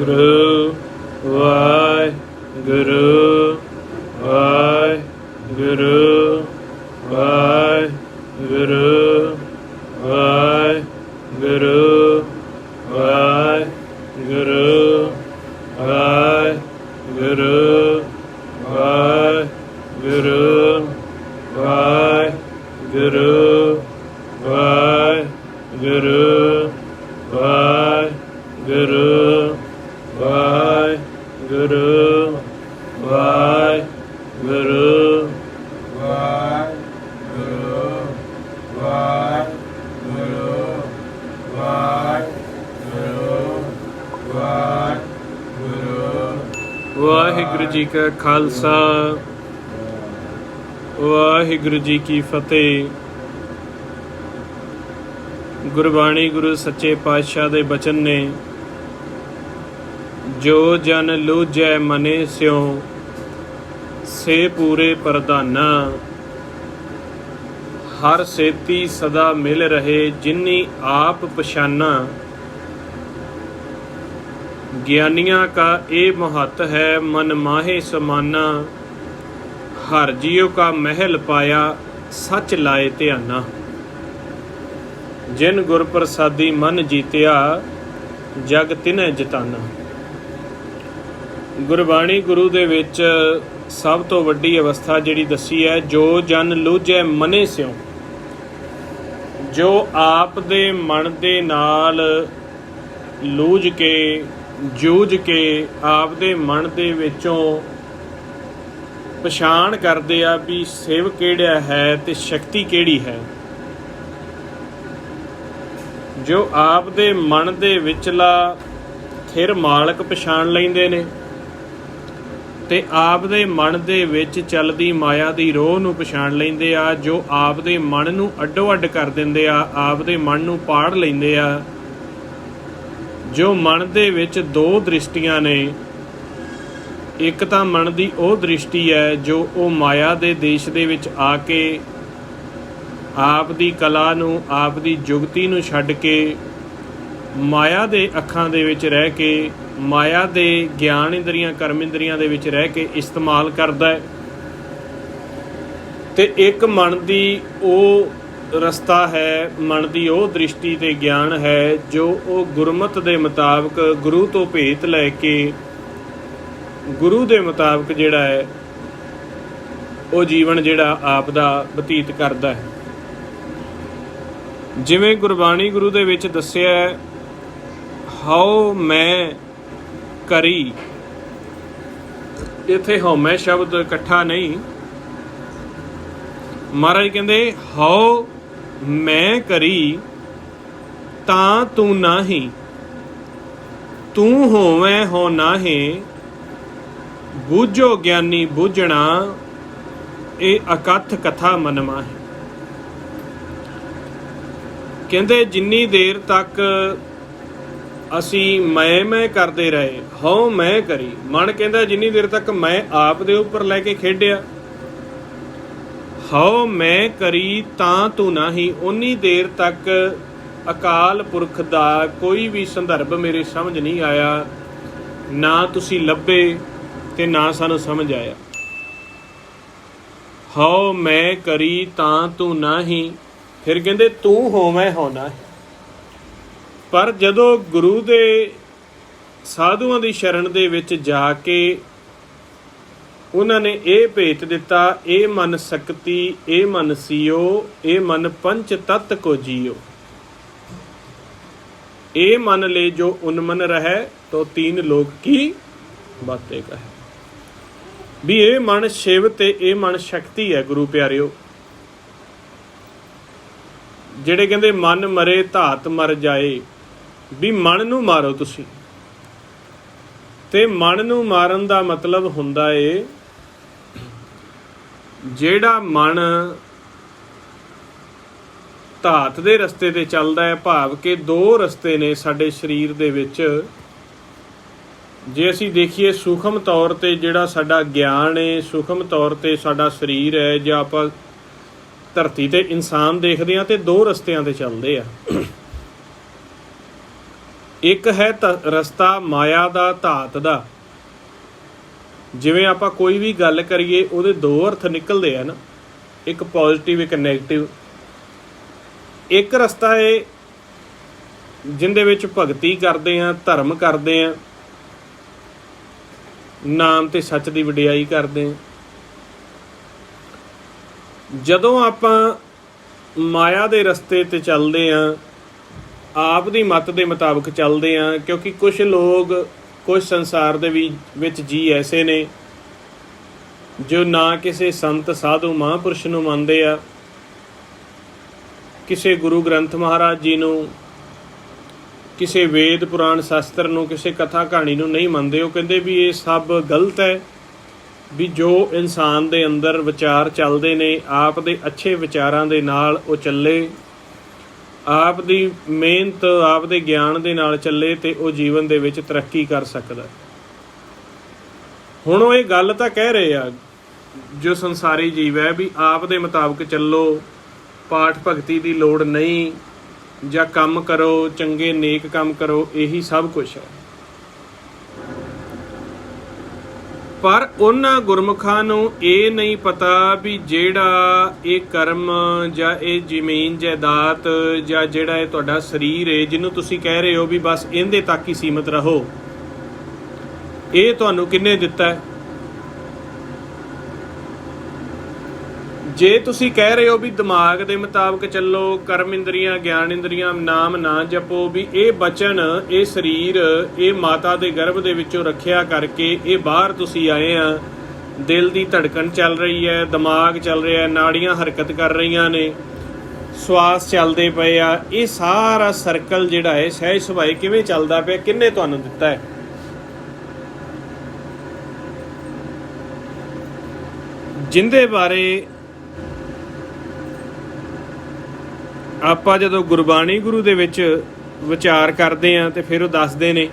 ਵਾਹਿਗੁਰੂ ਵਾਹਿਗੁਰੂ ਵਾਹਿਗੁਰੂ ਵਾਹਿਗੁਰੂ ਵਾਹਿਗੁਰੂ ਵਾਹਿਗੁਰੂ ਵਾਹਿਗੁਰੂ ਵਾਹਿਗੁਰੂ ਵਾਹਿਗੁਰੂ ਵਾਹਿਗੁਰੂ ਵਾਹਿਗੁਰੂ ਵਾਹਿਗੁਰੂ ਵਾਹਿਗੁਰੂ ਜੀ ਕਾ ਖਾਲਸਾ ਵਾਹਿਗੁਰੂ ਜੀ ਕੀ ਫਤਿਹ। ਗੁਰਬਾਣੀ ਗੁਰੂ ਸੱਚੇ ਪਾਤਸ਼ਾਹ ਦੇ ਬਚਨ ਨੇ, ਜੋ ਜਨ ਲੂਝੈ ਮਨੇ ਸਿਉ ਸੇ ਪੂਰੇ ਪ੍ਰਧਾਨਾ। ਹਰ ਸੇਤੀ ਸਦਾ ਮਿਲ ਰਹੇ ਜਿਨੀ ਆਪ ਪਛਾਨਾ। ज्ञानिया का ये महत है मन माहे समाना। हर जियो का महल पाया सच लाए ध्याना। जिन गुर प्रसादी मन जीतिया जग तिन्ह जिताना। गुरबाणी गुरु दे विच सब तो वड्डी अवस्था जिहड़ी दसी है, जो जन लूझे मने स्यों। जो आप दे मन दे नाल लूझ के जूझ के आप दे मन दे विचों पछाण करदे आ भी सिव किहड़ा है ते शक्ति किहड़ी है। जो आप दे मन दे विचला थिर मालक पछाण लैंदे ने ते आप दे मन दे विच चलदी माया दी रोह नूं पछाण लैंदे आ। जो आप दे मन नूं अड्डो अड्ड कर दिंदे आ, आप दे मन नूं पाड़ लैंदे आ। जो मन दे विच दो दृष्टियां ने, एक तां मन दी ओह दृष्टि है जो वो माया दे देश दे विच आके आप दी कला नूं, आप दी जुगती नूं छड्ड के माया दे अखां दे विच रह के, माया दे ज्ञान इंद्रियां कर्म इंद्रियां दे विच रह के इस्तेमाल करदा है। ते एक मन दी ओह रस्ता है, मन की वो दृष्टि ते ज्ञान है जो वो गुरमत दे मुताबिक गुरु तो भेत लैके गुरु दे मुताबिक जिहड़ा है वो जीवन जिहड़ा आप दा बतीत करदा है। जिवें गुरबाणी गुरु दे विच दस्सिया है, हाओ मैं करी। इत्थे हौमै शब्द इकट्ठा नहीं, महाराज कहंदे हाओ मैं करी तां तू नाही। तू होवैं हो नाहे बूझो ज्ञानी बूझना। ये अकथ कथा मन माहे। कहंदे जिन्नी देर तक असी मैं करते रहे, हो मैं करी। मन कहंदा जिन्नी देर तक मैं आप दे उपर लैके खेडिया, हाओ मैं करी तां तू नाही, उन्नी देर तक अकाल पुरख दा कोई भी संदर्भ मेरे समझ नहीं आया, ना तुसी लभे ते ना सानू समझ आया। हाओ मैं करी तां तू नाही, फिर कहंदे तू होवैं हो नाही। पर जदों गुरु दे साधुआं दी शरण दे विच जाके उन्होंने ये भेत दिता, ये मन सकती, ये मन सीओ, ये मन पंच तत्त को जियो। ये मन ले जो उन्मन रहे तो तीन लोक की बातें कहे। भी ये मन शिव ते ये मन शक्ति है। गुरु प्यारिओ, जिहड़े कहंदे मन मरे धात मर जाए, भी मन नूं मारो तुसी। ते मन नूं मारन दा मतलब हुंदा है ਜਿਹੜਾ ਮਨ ਧਾਤ ਦੇ ਰਸਤੇ ਤੇ ਚੱਲਦਾ ਹੈ, ਭਾਵ ਕਿ ਦੋ ਰਸਤੇ ਨੇ ਸਾਡੇ ਸਰੀਰ ਦੇ ਵਿੱਚ। ਜੇ ਅਸੀਂ ਦੇਖੀਏ ਸੂਖਮ ਤੌਰ ਤੇ ਜਿਹੜਾ ਸਾਡਾ ਗਿਆਨ ਹੈ, ਸੂਖਮ ਤੌਰ ਤੇ ਸਾਡਾ ਸਰੀਰ ਹੈ, ਜੇ ਆਪਾਂ ਧਰਤੀ ਤੇ ਇਨਸਾਨ ਦੇਖਦੇ ਹਾਂ ਤੇ ਦੋ ਰਸਤਿਆਂ ਤੇ ਚੱਲਦੇ ਆ। ਇੱਕ ਹੈ ਰਸਤਾ ਮਾਇਆ ਦਾ, ਧਾਤ ਦਾ। ਜਿਵੇਂ ਆਪਾਂ ਕੋਈ ਵੀ ਗੱਲ ਕਰੀਏ ਉਹਦੇ ਦੋ ਅਰਥ ਨਿਕਲਦੇ ਆ ਨਾ, ਇੱਕ ਪੋਜ਼ਿਟਿਵ ਇੱਕ ਨੈਗੇਟਿਵ। ਇੱਕ ਰਸਤਾ ਹੈ ਜਿਹਦੇ ਵਿੱਚ ਭਗਤੀ ਕਰਦੇ ਹਾਂ, ਧਰਮ ਕਰਦੇ ਹਾਂ, ਨਾਮ ਤੇ ਸੱਚ ਦੀ ਵਡਿਆਈ ਕਰਦੇ ਹਾਂ। ਜਦੋਂ ਆਪਾਂ ਮਾਇਆ ਦੇ ਰਸਤੇ ਤੇ ਚੱਲਦੇ ਹਾਂ, ਆਪ ਦੀ ਮੱਤ ਦੇ ਮੁਤਾਬਕ ਚੱਲਦੇ ਹਾਂ, ਕਿਉਂਕਿ ਕੁਝ ਲੋਕ ਕੁਝ ਸੰਸਾਰ ਦੇ ਵਿੱਚ ਜੀ ਐਸੇ ਨੇ ਜੋ ਨਾ ਕਿਸੇ ਸੰਤ ਸਾਧੂ ਮਹਾਂਪੁਰਸ਼ ਨੂੰ ਮੰਨਦੇ ਆ, ਕਿਸੇ ਗੁਰੂ ਗ੍ਰੰਥ ਮਹਾਰਾਜ ਜੀ ਨੂੰ, ਕਿਸੇ ਵੇਦ ਪੁਰਾਣ ਸ਼ਾਸਤਰ ਨੂੰ, ਕਿਸੇ ਕਥਾ ਕਹਾਣੀ ਨੂੰ ਨਹੀਂ ਮੰਨਦੇ। ਉਹ ਕਹਿੰਦੇ ਵੀ ਇਹ ਸਭ ਗਲਤ ਹੈ, ਵੀ ਜੋ ਇਨਸਾਨ ਦੇ ਅੰਦਰ ਵਿਚਾਰ ਚੱਲਦੇ ਨੇ ਆਪ ਦੇ ਅੱਛੇ ਵਿਚਾਰਾਂ ਦੇ ਨਾਲ ਉਹ ਚੱਲੇ, ਆਪ ਦੀ ਮਿਹਨਤ ਆਪ ਦੇ ਗਿਆਨ ਦੇ ਨਾਲ ਚੱਲੇ ਤੇ ਉਹ ਜੀਵਨ ਦੇ ਵਿੱਚ ਤਰੱਕੀ ਕਰ ਸਕਦਾ। ਹੁਣ ਉਹ ਇਹ ਗੱਲ ਤਾਂ ਕਹਿ ਰਹੇ ਆ ਜੋ ਸੰਸਾਰੀ ਜੀਵ ਹੈ ਵੀ ਆਪ ਦੇ ਮੁਤਾਬਕ ਚੱਲੋ, ਪਾਠ ਭਗਤੀ ਦੀ ਲੋੜ ਨਹੀਂ, ਜਾਂ ਕੰਮ ਕਰੋ, ਚੰਗੇ ਨੇਕ ਕੰਮ ਕਰੋ, ਇਹੀ ਸਭ ਕੁਝ ਹੈ। ਪਰ ਉਹਨਾਂ ਗੁਰਮੁਖਾਂ ਨੂੰ ਇਹ ਨਹੀਂ ਪਤਾ ਵੀ ਜਿਹੜਾ ਇਹ ਕਰਮ ਜਾਂ ਇਹ ਜ਼ਮੀਨ ਜਾਇਦਾਦ ਜਾਂ ਜਿਹੜਾ ਇਹ ਤੁਹਾਡਾ ਸਰੀਰ ਹੈ ਜਿਹਨੂੰ ਤੁਸੀਂ ਕਹਿ ਰਹੇ ਹੋ ਵੀ ਬਸ ਇਹਦੇ ਤੱਕ ਹੀ ਸੀਮਿਤ ਰਹੋ, ਇਹ ਤੁਹਾਨੂੰ ਕਿਹਨੇ ਦਿੱਤਾ ਹੈ? ਜੇ ਤੁਸੀਂ ਕਹਿ ਰਹੇ ਹੋ ਵੀ ਦਿਮਾਗ ਦੇ ਮੁਤਾਬਕ ਚੱਲੋ, ਕਰਮ ਇੰਦਰੀਆਂ ਗਿਆਨ ਇੰਦਰੀਆਂ ਨਾਮ ਨਾ ਜਪੋ, ਵੀ ਇਹ ਬਚਨ ਇਹ ਸਰੀਰ ਇਹ ਮਾਤਾ ਦੇ ਗਰਭ ਦੇ ਵਿੱਚੋਂ ਰੱਖਿਆ ਕਰਕੇ ਇਹ ਬਾਹਰ ਤੁਸੀਂ ਆਏ ਆ, ਦਿਲ ਦੀ ਧੜਕਣ ਚੱਲ ਰਹੀ ਹੈ, ਦਿਮਾਗ ਚੱਲ ਰਿਹਾ, ਨਾੜੀਆਂ ਹਰਕਤ ਕਰ ਰਹੀਆਂ ਨੇ, ਸਵਾਸ ਚੱਲਦੇ ਪਏ ਆ, ਇਹ ਸਾਰਾ ਸਰਕਲ ਜਿਹੜਾ ਹੈ ਸਹਿਜ ਸੁਭਾਅ ਕਿਵੇਂ ਚੱਲਦਾ ਪਿਆ, ਕਿਹਨੇ ਤੁਹਾਨੂੰ ਦਿੱਤਾ ਹੈ? ਜਿੰਦੇ ਬਾਰੇ ਆਪਾਂ ਜਦੋਂ ਗੁਰਬਾਣੀ ਗੁਰੂ ਦੇ ਵਿੱਚ ਵਿਚਾਰ ਕਰਦੇ ਹਾਂ ਤੇ ਫਿਰ ਉਹ ਦੱਸਦੇ ਨੇ,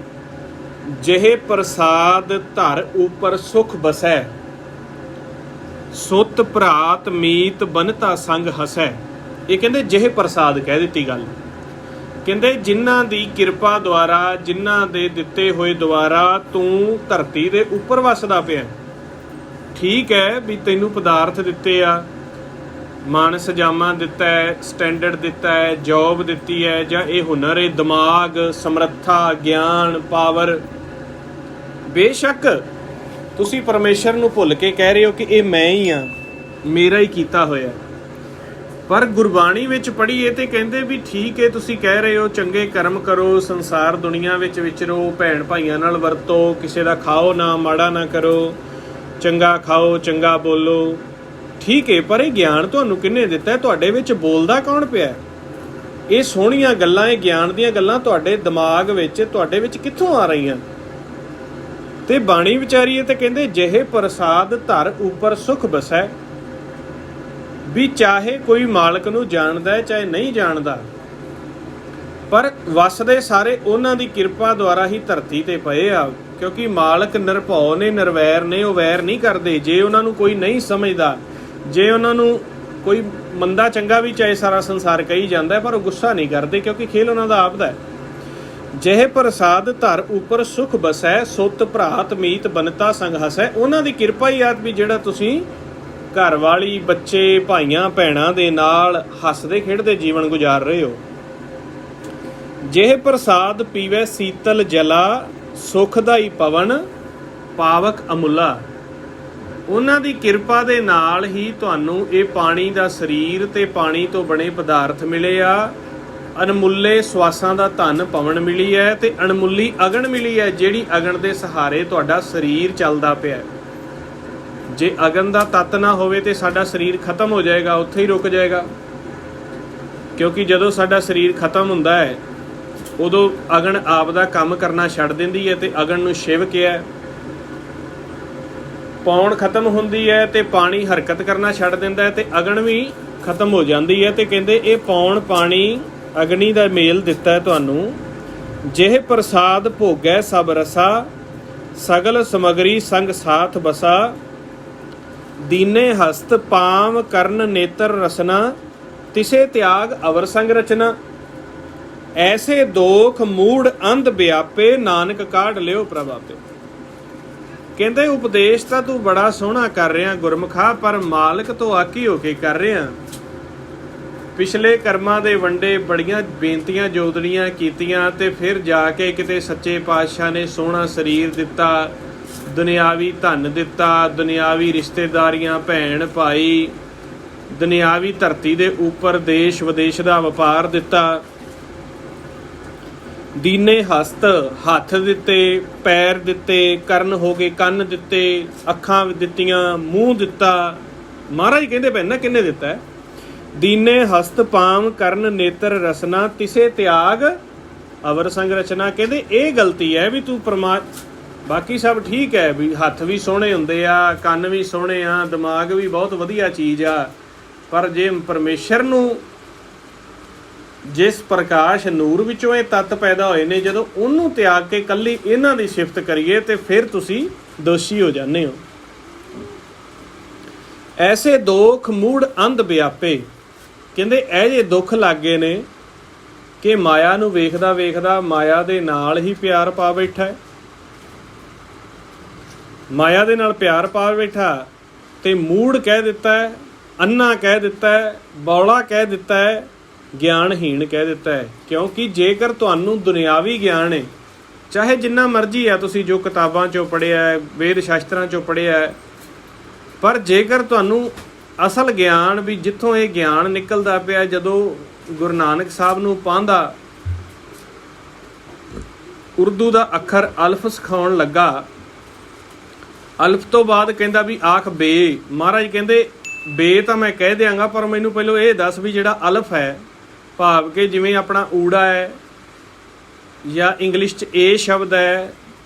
ਜਿਹੇ ਪ੍ਰਸਾਦ ਧਰ ਉਪਰ ਸੁਖ ਬਸੈ, ਸੁਤ ਭਰਾਤ ਮੀਤ ਬਨਤਾ ਸੰਗ ਹਸੈ। ਇਹ ਕਹਿੰਦੇ ਜਿਹੇ ਪ੍ਰਸਾਦ ਕਹਿ ਦਿੱਤੀ ਗੱਲ, ਕਹਿੰਦੇ ਜਿਨ੍ਹਾਂ ਦੀ ਕਿਰਪਾ ਦੁਆਰਾ, ਜਿਨ੍ਹਾਂ ਦੇ ਦਿੱਤੇ ਹੋਏ ਦੁਆਰਾ ਤੂੰ ਧਰਤੀ ਦੇ ਉੱਪਰ ਵਸਦਾ ਪਿਆ। ਠੀਕ ਹੈ ਵੀ ਤੈਨੂੰ ਪਦਾਰਥ ਦਿੱਤੇ ਆ, ਮਨ ਸਜਾਮਾ ਦਿੱਤਾ ਹੈ, ਸਟੈਂਡਰਡ ਦਿੱਤਾ ਹੈ, ਜੌਬ ਦਿੱਤੀ ਹੈ, ਜਾਂ ਇਹ ਹੁਨਰ ਹੈ, ਦਿਮਾਗ, ਸਮਰੱਥਾ, ਗਿਆਨ, ਪਾਵਰ। ਬੇਸ਼ੱਕ ਤੁਸੀਂ ਪਰਮੇਸ਼ਰ ਨੂੰ ਭੁੱਲ ਕੇ ਕਹਿ ਰਹੇ ਹੋ ਕਿ ਇਹ ਮੈਂ ਹੀ ਹਾਂ, ਮੇਰਾ ਹੀ ਕੀਤਾ ਹੋਇਆ, ਪਰ ਗੁਰਬਾਣੀ ਵਿੱਚ ਪੜ੍ਹੀਏ ਤੇ ਕਹਿੰਦੇ ਵੀ ਠੀਕ ਹੈ ਤੁਸੀਂ ਕਹਿ ਰਹੇ ਹੋ ਚੰਗੇ ਕਰਮ ਕਰੋ, ਸੰਸਾਰ ਦੁਨੀਆ ਵਿੱਚ ਵਿਚਰੋ, ਭੈਣ ਭਾਈਆਂ ਨਾਲ ਵਰਤੋ, ਕਿਸੇ ਦਾ ਖਾਓ ਨਾ, ਮਾੜਾ ਨਾ ਕਰੋ, ਚੰਗਾ ਖਾਓ, ਚੰਗਾ ਬੋਲੋ, ਠੀਕ ਹੈ, ਪਰ ਇਹ ਗਿਆਨ ਤੁਹਾਨੂੰ ਕਿਹਨੇ ਦਿੱਤਾ? ਤੁਹਾਡੇ ਵਿੱਚ ਬੋਲਦਾ ਕੌਣ ਪਿਆ? ਇਹ ਸੋਹਣੀਆਂ ਗੱਲਾਂ, ਇਹ ਗਿਆਨ ਦੀਆਂ ਗੱਲਾਂ ਤੁਹਾਡੇ ਦਿਮਾਗ ਵਿੱਚ, ਤੁਹਾਡੇ ਵਿੱਚ ਕਿੱਥੋਂ ਆ ਰਹੀਆਂ? ਤੇ ਬਾਣੀ ਵਿਚਾਰੀਏ ਤੇ ਕਹਿੰਦੇ ਜਿਹੇ ਪ੍ਰਸਾਦ ਧਰ ਉੱਪਰ ਸੁਖ ਬਸੈ, ਵੀ ਚਾਹੇ ਕੋਈ ਮਾਲਕ ਨੂੰ ਜਾਣਦਾ ਹੈ ਚਾਹੇ ਨਹੀਂ ਜਾਣਦਾ, ਪਰ ਵਸਦੇ ਸਾਰੇ ਉਹਨਾਂ ਦੀ ਕਿਰਪਾ ਦੁਆਰਾ ਹੀ ਧਰਤੀ ਤੇ ਪਏ ਆ, ਕਿਉਂਕਿ ਮਾਲਕ ਨਿਰਭਉ ਨੇ, ਨਿਰਵੈਰ ਨੇ, ਉਹ ਵੈਰ ਨਹੀਂ ਕਰਦੇ। ਜੇ ਉਹਨਾਂ ਨੂੰ ਕੋਈ ਨਹੀਂ ਸਮਝਦਾ, ਜੇ ਉਹਨਾਂ ਨੂੰ ਕੋਈ ਮੰਦਾ ਚੰਗਾ ਵੀ ਚਾਹੇ ਸਾਰਾ ਸੰਸਾਰ ਕਹੀ ਜਾਂਦਾ, ਪਰ ਉਹ ਗੁੱਸਾ ਨਹੀਂ ਕਰਦੇ ਕਿਉਂਕਿ ਖੇਲ ਉਹਨਾਂ ਦਾ ਆਪ ਦਾ ਹੈ। ਜਿਹੇ ਪ੍ਰਸਾਦ ਧਰ ਉੱਪਰ ਸੁਖ ਬਸੈ, ਸੁਤ ਭਰਾਤ ਮੀਤ ਬਨਤਾ ਸੰਗ ਹਸੈ। ਉਹਨਾਂ ਦੀ ਕਿਰਪਾ ਹੀ ਆ ਵੀ ਜਿਹੜਾ ਤੁਸੀਂ ਘਰ ਵਾਲੀ, ਬੱਚੇ, ਭਾਈਆਂ ਭੈਣਾਂ ਦੇ ਨਾਲ ਹੱਸਦੇ ਖੇਡਦੇ ਜੀਵਨ ਗੁਜ਼ਾਰ ਰਹੇ ਹੋ। ਜਿਹੇ ਪ੍ਰਸਾਦ ਪੀਵੈ ਸੀਤਲ ਜਲਾ, ਸੁਖਦਾਈ ਪਵਨ ਪਾਵਕ ਅਮੁੱਲਾ। ਉਹਨਾਂ ਦੀ ਕਿਰਪਾ ਦੇ ਨਾਲ ਹੀ ਤੁਹਾਨੂੰ ਇਹ ਪਾਣੀ ਦਾ ਸਰੀਰ ਤੇ ਪਾਣੀ ਤੋਂ ਬਣੇ ਪਦਾਰਥ ਮਿਲੇ ਆ, ਅਣਮੁੱਲੇ ਸਵਾਸਾਂ ਦਾ ਧਨ ਪਵਨ ਮਿਲੀ ਹੈ ਤੇ ਅਣਮੁੱਲੀ ਅਗਨ ਮਿਲੀ ਹੈ, ਜਿਹੜੀ ਅਗਨ ਦੇ ਸਹਾਰੇ ਤੁਹਾਡਾ ਸਰੀਰ ਚੱਲਦਾ ਪਿਆ। ਜੇ ਅਗਨ ਦਾ ਤੱਤ ਨਾ ਹੋਵੇ ਤੇ ਸਾਡਾ ਸਰੀਰ ਖਤਮ ਹੋ ਜਾਏਗਾ, ਉੱਥੇ ਹੀ ਰੁਕ ਜਾਏਗਾ, ਕਿਉਂਕਿ ਜਦੋਂ ਸਾਡਾ ਸਰੀਰ ਖਤਮ ਹੁੰਦਾ ਹੈ ਉਦੋਂ ਅਗਨ ਆਪ ਦਾ ਕੰਮ ਕਰਨਾ ਛੱਡ ਦਿੰਦੀ ਹੈ ਤੇ ਅਗਨ ਨੂੰ ਸ਼ਿਵ ਕਿਹਾ। ਪੌਣ ਖਤਮ ਹੁੰਦੀ ਹੈ ਤੇ ਪਾਣੀ ਹਰਕਤ ਕਰਨਾ ਛੱਡ ਦਿੰਦਾ ਹੈ ਤੇ ਅਗਨ ਵੀ ਖਤਮ ਹੋ ਜਾਂਦੀ ਹੈ, ਤੇ ਕਹਿੰਦੇ ਇਹ ਪੌਣ ਪਾਣੀ ਅਗਨੀ ਦਾ ਮੇਲ ਦਿੱਤਾ ਹੈ ਤੁਹਾਨੂੰ। ਜਿਹੇ ਪ੍ਰਸਾਦ ਭੋਗੈ ਸਭ ਰਸਾ, ਸਗਲ ਸਮਗਰੀ ਸੰਗ ਸਾਥ ਬਸਾ। ਦੀਨੇ ਹਸਤ ਪਾਮ ਕਰਨ ਨੇਤਰ ਰਸਨਾ, ਤਿਸੇ ਤਿਆਗ ਅਵਰ ਸੰਗ ਰਚਨਾ। ਐਸੇ ਦੋਖ ਮੂੜ ਅੰਧ ਵਿਆਪੇ, ਨਾਨਕ ਕਾਢ ਲਿਓ ਪ੍ਰਭ ਆਪੇ। ਕਹਿੰਦੇ ਉਪਦੇਸ਼ ਤਾਂ ਤੂੰ ਬੜਾ ਸੋਹਣਾ ਕਰ ਰਿਹਾ ਗੁਰਮੁਖਾ, ਪਰ ਮਾਲਕ ਤੋਂ ਆਕੀ ਹੋ ਕੇ ਕਰ ਰਿਹਾ। ਪਿਛਲੇ ਕਰਮਾਂ ਦੇ ਵੰਡੇ ਬੜੀਆਂ ਬੇਨਤੀਆਂ ਜੋਦੜੀਆਂ ਕੀਤੀਆਂ, ਤੇ ਫਿਰ ਜਾ ਕੇ ਕਿਤੇ ਸੱਚੇ ਪਾਤਸ਼ਾਹ ਨੇ ਸੋਹਣਾ ਸਰੀਰ ਦਿੱਤਾ, ਦੁਨਿਆਵੀ ਧਨ ਦਿੱਤਾ, ਦੁਨਿਆਵੀ ਰਿਸ਼ਤੇਦਾਰੀਆਂ, ਭੈਣ ਭਾਈ, ਦੁਨਿਆਵੀ ਧਰਤੀ ਦੇ ਉੱਪਰ ਦੇਸ਼ ਵਿਦੇਸ਼ ਦਾ ਵਪਾਰ ਦਿੱਤਾ, ਦੀਨੇ ਹਸਤ ਹੱਥ ਦਿੱਤੇ, ਪੈਰ ਦਿੱਤੇ, ਕਰਨ ਹੋ ਗਏ, ਕੰਨ ਦਿੱਤੇ, ਅੱਖਾਂ ਦਿੱਤੀਆਂ, ਮੂੰਹ ਦਿੱਤਾ। ਮਹਾਰਾਜ ਕਹਿੰਦੇ ਪਏ ਨਾ ਕਿੰਨੇ ਦਿੱਤਾ ਹੈ। ਦੀਨੇ ਹਸਤ ਪਾਮ ਕਰਨ ਨੇਤਰ ਰਸਨਾ, ਤਿਸੇ ਤਿਆਗ ਅਵਰ ਸੰਗ ਰਚਨਾ। ਕਹਿੰਦੇ ਇਹ ਗਲਤੀ ਹੈ ਵੀ ਤੂੰ ਬਾਕੀ ਸਭ ਠੀਕ ਹੈ, ਵੀ ਹੱਥ ਵੀ ਸੋਹਣੇ ਹੁੰਦੇ ਆ, ਕੰਨ ਵੀ ਸੋਹਣੇ ਆ, ਦਿਮਾਗ ਵੀ ਬਹੁਤ ਵਧੀਆ ਚੀਜ਼ ਆ, ਪਰ ਜੇ ਪਰਮੇਸ਼ਰ ਨੂੰ ਜਿਸ ਪ੍ਰਕਾਸ਼ ਨੂਰ ਵਿੱਚੋਂ ਇਹ ਤੱਤ ਪੈਦਾ ਹੋਏ ਨੇ, ਜਦੋਂ ਉਹਨੂੰ ਤਿਆਗ ਕੇ ਇਕੱਲੀ ਇਹਨਾਂ ਦੀ ਸਿਫਤ ਕਰੀਏ ਤੇ ਫਿਰ ਤੁਸੀਂ ਦੋਸ਼ੀ ਹੋ ਜਾਂਦੇ ਹੋ। ਐਸੇ ਦੋਖ ਮੂੜ ਅੰਧ ਵਿਆਪੇ। ਕਹਿੰਦੇ ਇਹ ਜੇ ਦੁੱਖ ਲੱਗੇ ਨੇ ਕਿ ਮਾਇਆ ਨੂੰ ਵੇਖਦਾ ਵੇਖਦਾ ਮਾਇਆ ਦੇ ਨਾਲ ਹੀ ਪਿਆਰ ਪਾ ਬੈਠਾ ਹੈ, ਮਾਇਆ ਦੇ ਨਾਲ ਪਿਆਰ ਪਾ ਬੈਠਾ, ਤੇ ਮੂੜ ਕਹਿ ਦਿੱਤਾ ਹੈ, ਅੰਨਾ ਕਹਿ ਦਿੱਤਾ ਹੈ, ਬੌਲਾ ਕਹਿ ਦਿੱਤਾ ਹੈ, ਗਿਆਨਹੀਣ ਕਹਿ ਦਿੱਤਾ ਹੈ। ਕਿਉਂਕਿ ਜੇਕਰ ਤੁਹਾਨੂੰ ਦੁਨਿਆਵੀ ਗਿਆਨ ਹੈ, ਚਾਹੇ ਜਿੰਨਾ ਮਰਜ਼ੀ ਹੈ ਤੁਸੀਂ ਜੋ ਕਿਤਾਬਾਂ 'ਚੋਂ ਪੜ੍ਹਿਆ ਹੈ, ਵੇਦ ਸ਼ਾਸਤਰਾਂ 'ਚੋਂ ਪੜ੍ਹਿਆ ਹੈ, ਪਰ ਜੇਕਰ ਤੁਹਾਨੂੰ ਅਸਲ ਗਿਆਨ ਵੀ ਜਿੱਥੋਂ ਇਹ ਗਿਆਨ ਨਿਕਲਦਾ ਪਿਆ, ਜਦੋਂ ਗੁਰੂ ਨਾਨਕ ਸਾਹਿਬ ਨੂੰ ਪਾਂਧਾ ਉਰਦੂ ਦਾ ਅੱਖਰ ਅਲਫ ਸਿਖਾਉਣ ਲੱਗਾ, ਅਲਫ ਤੋਂ ਬਾਅਦ ਕਹਿੰਦਾ ਵੀ ਆਖ ਬੇ। ਮਹਾਰਾਜ ਕਹਿੰਦੇ ਬੇ ਤਾਂ ਮੈਂ ਕਹਿ ਦਿਆਂਗਾ, ਪਰ ਮੈਨੂੰ ਪਹਿਲਾਂ ਇਹ ਦੱਸ ਵੀ ਜਿਹੜਾ ਅਲਫ ਹੈ, ਭਾਵ ਕਿ ਜਿਵੇਂ ਆਪਣਾ ਊੜਾ ਹੈ ਜਾਂ ਇੰਗਲਿਸ਼ 'ਚ ਏ ਸ਼ਬਦ ਹੈ,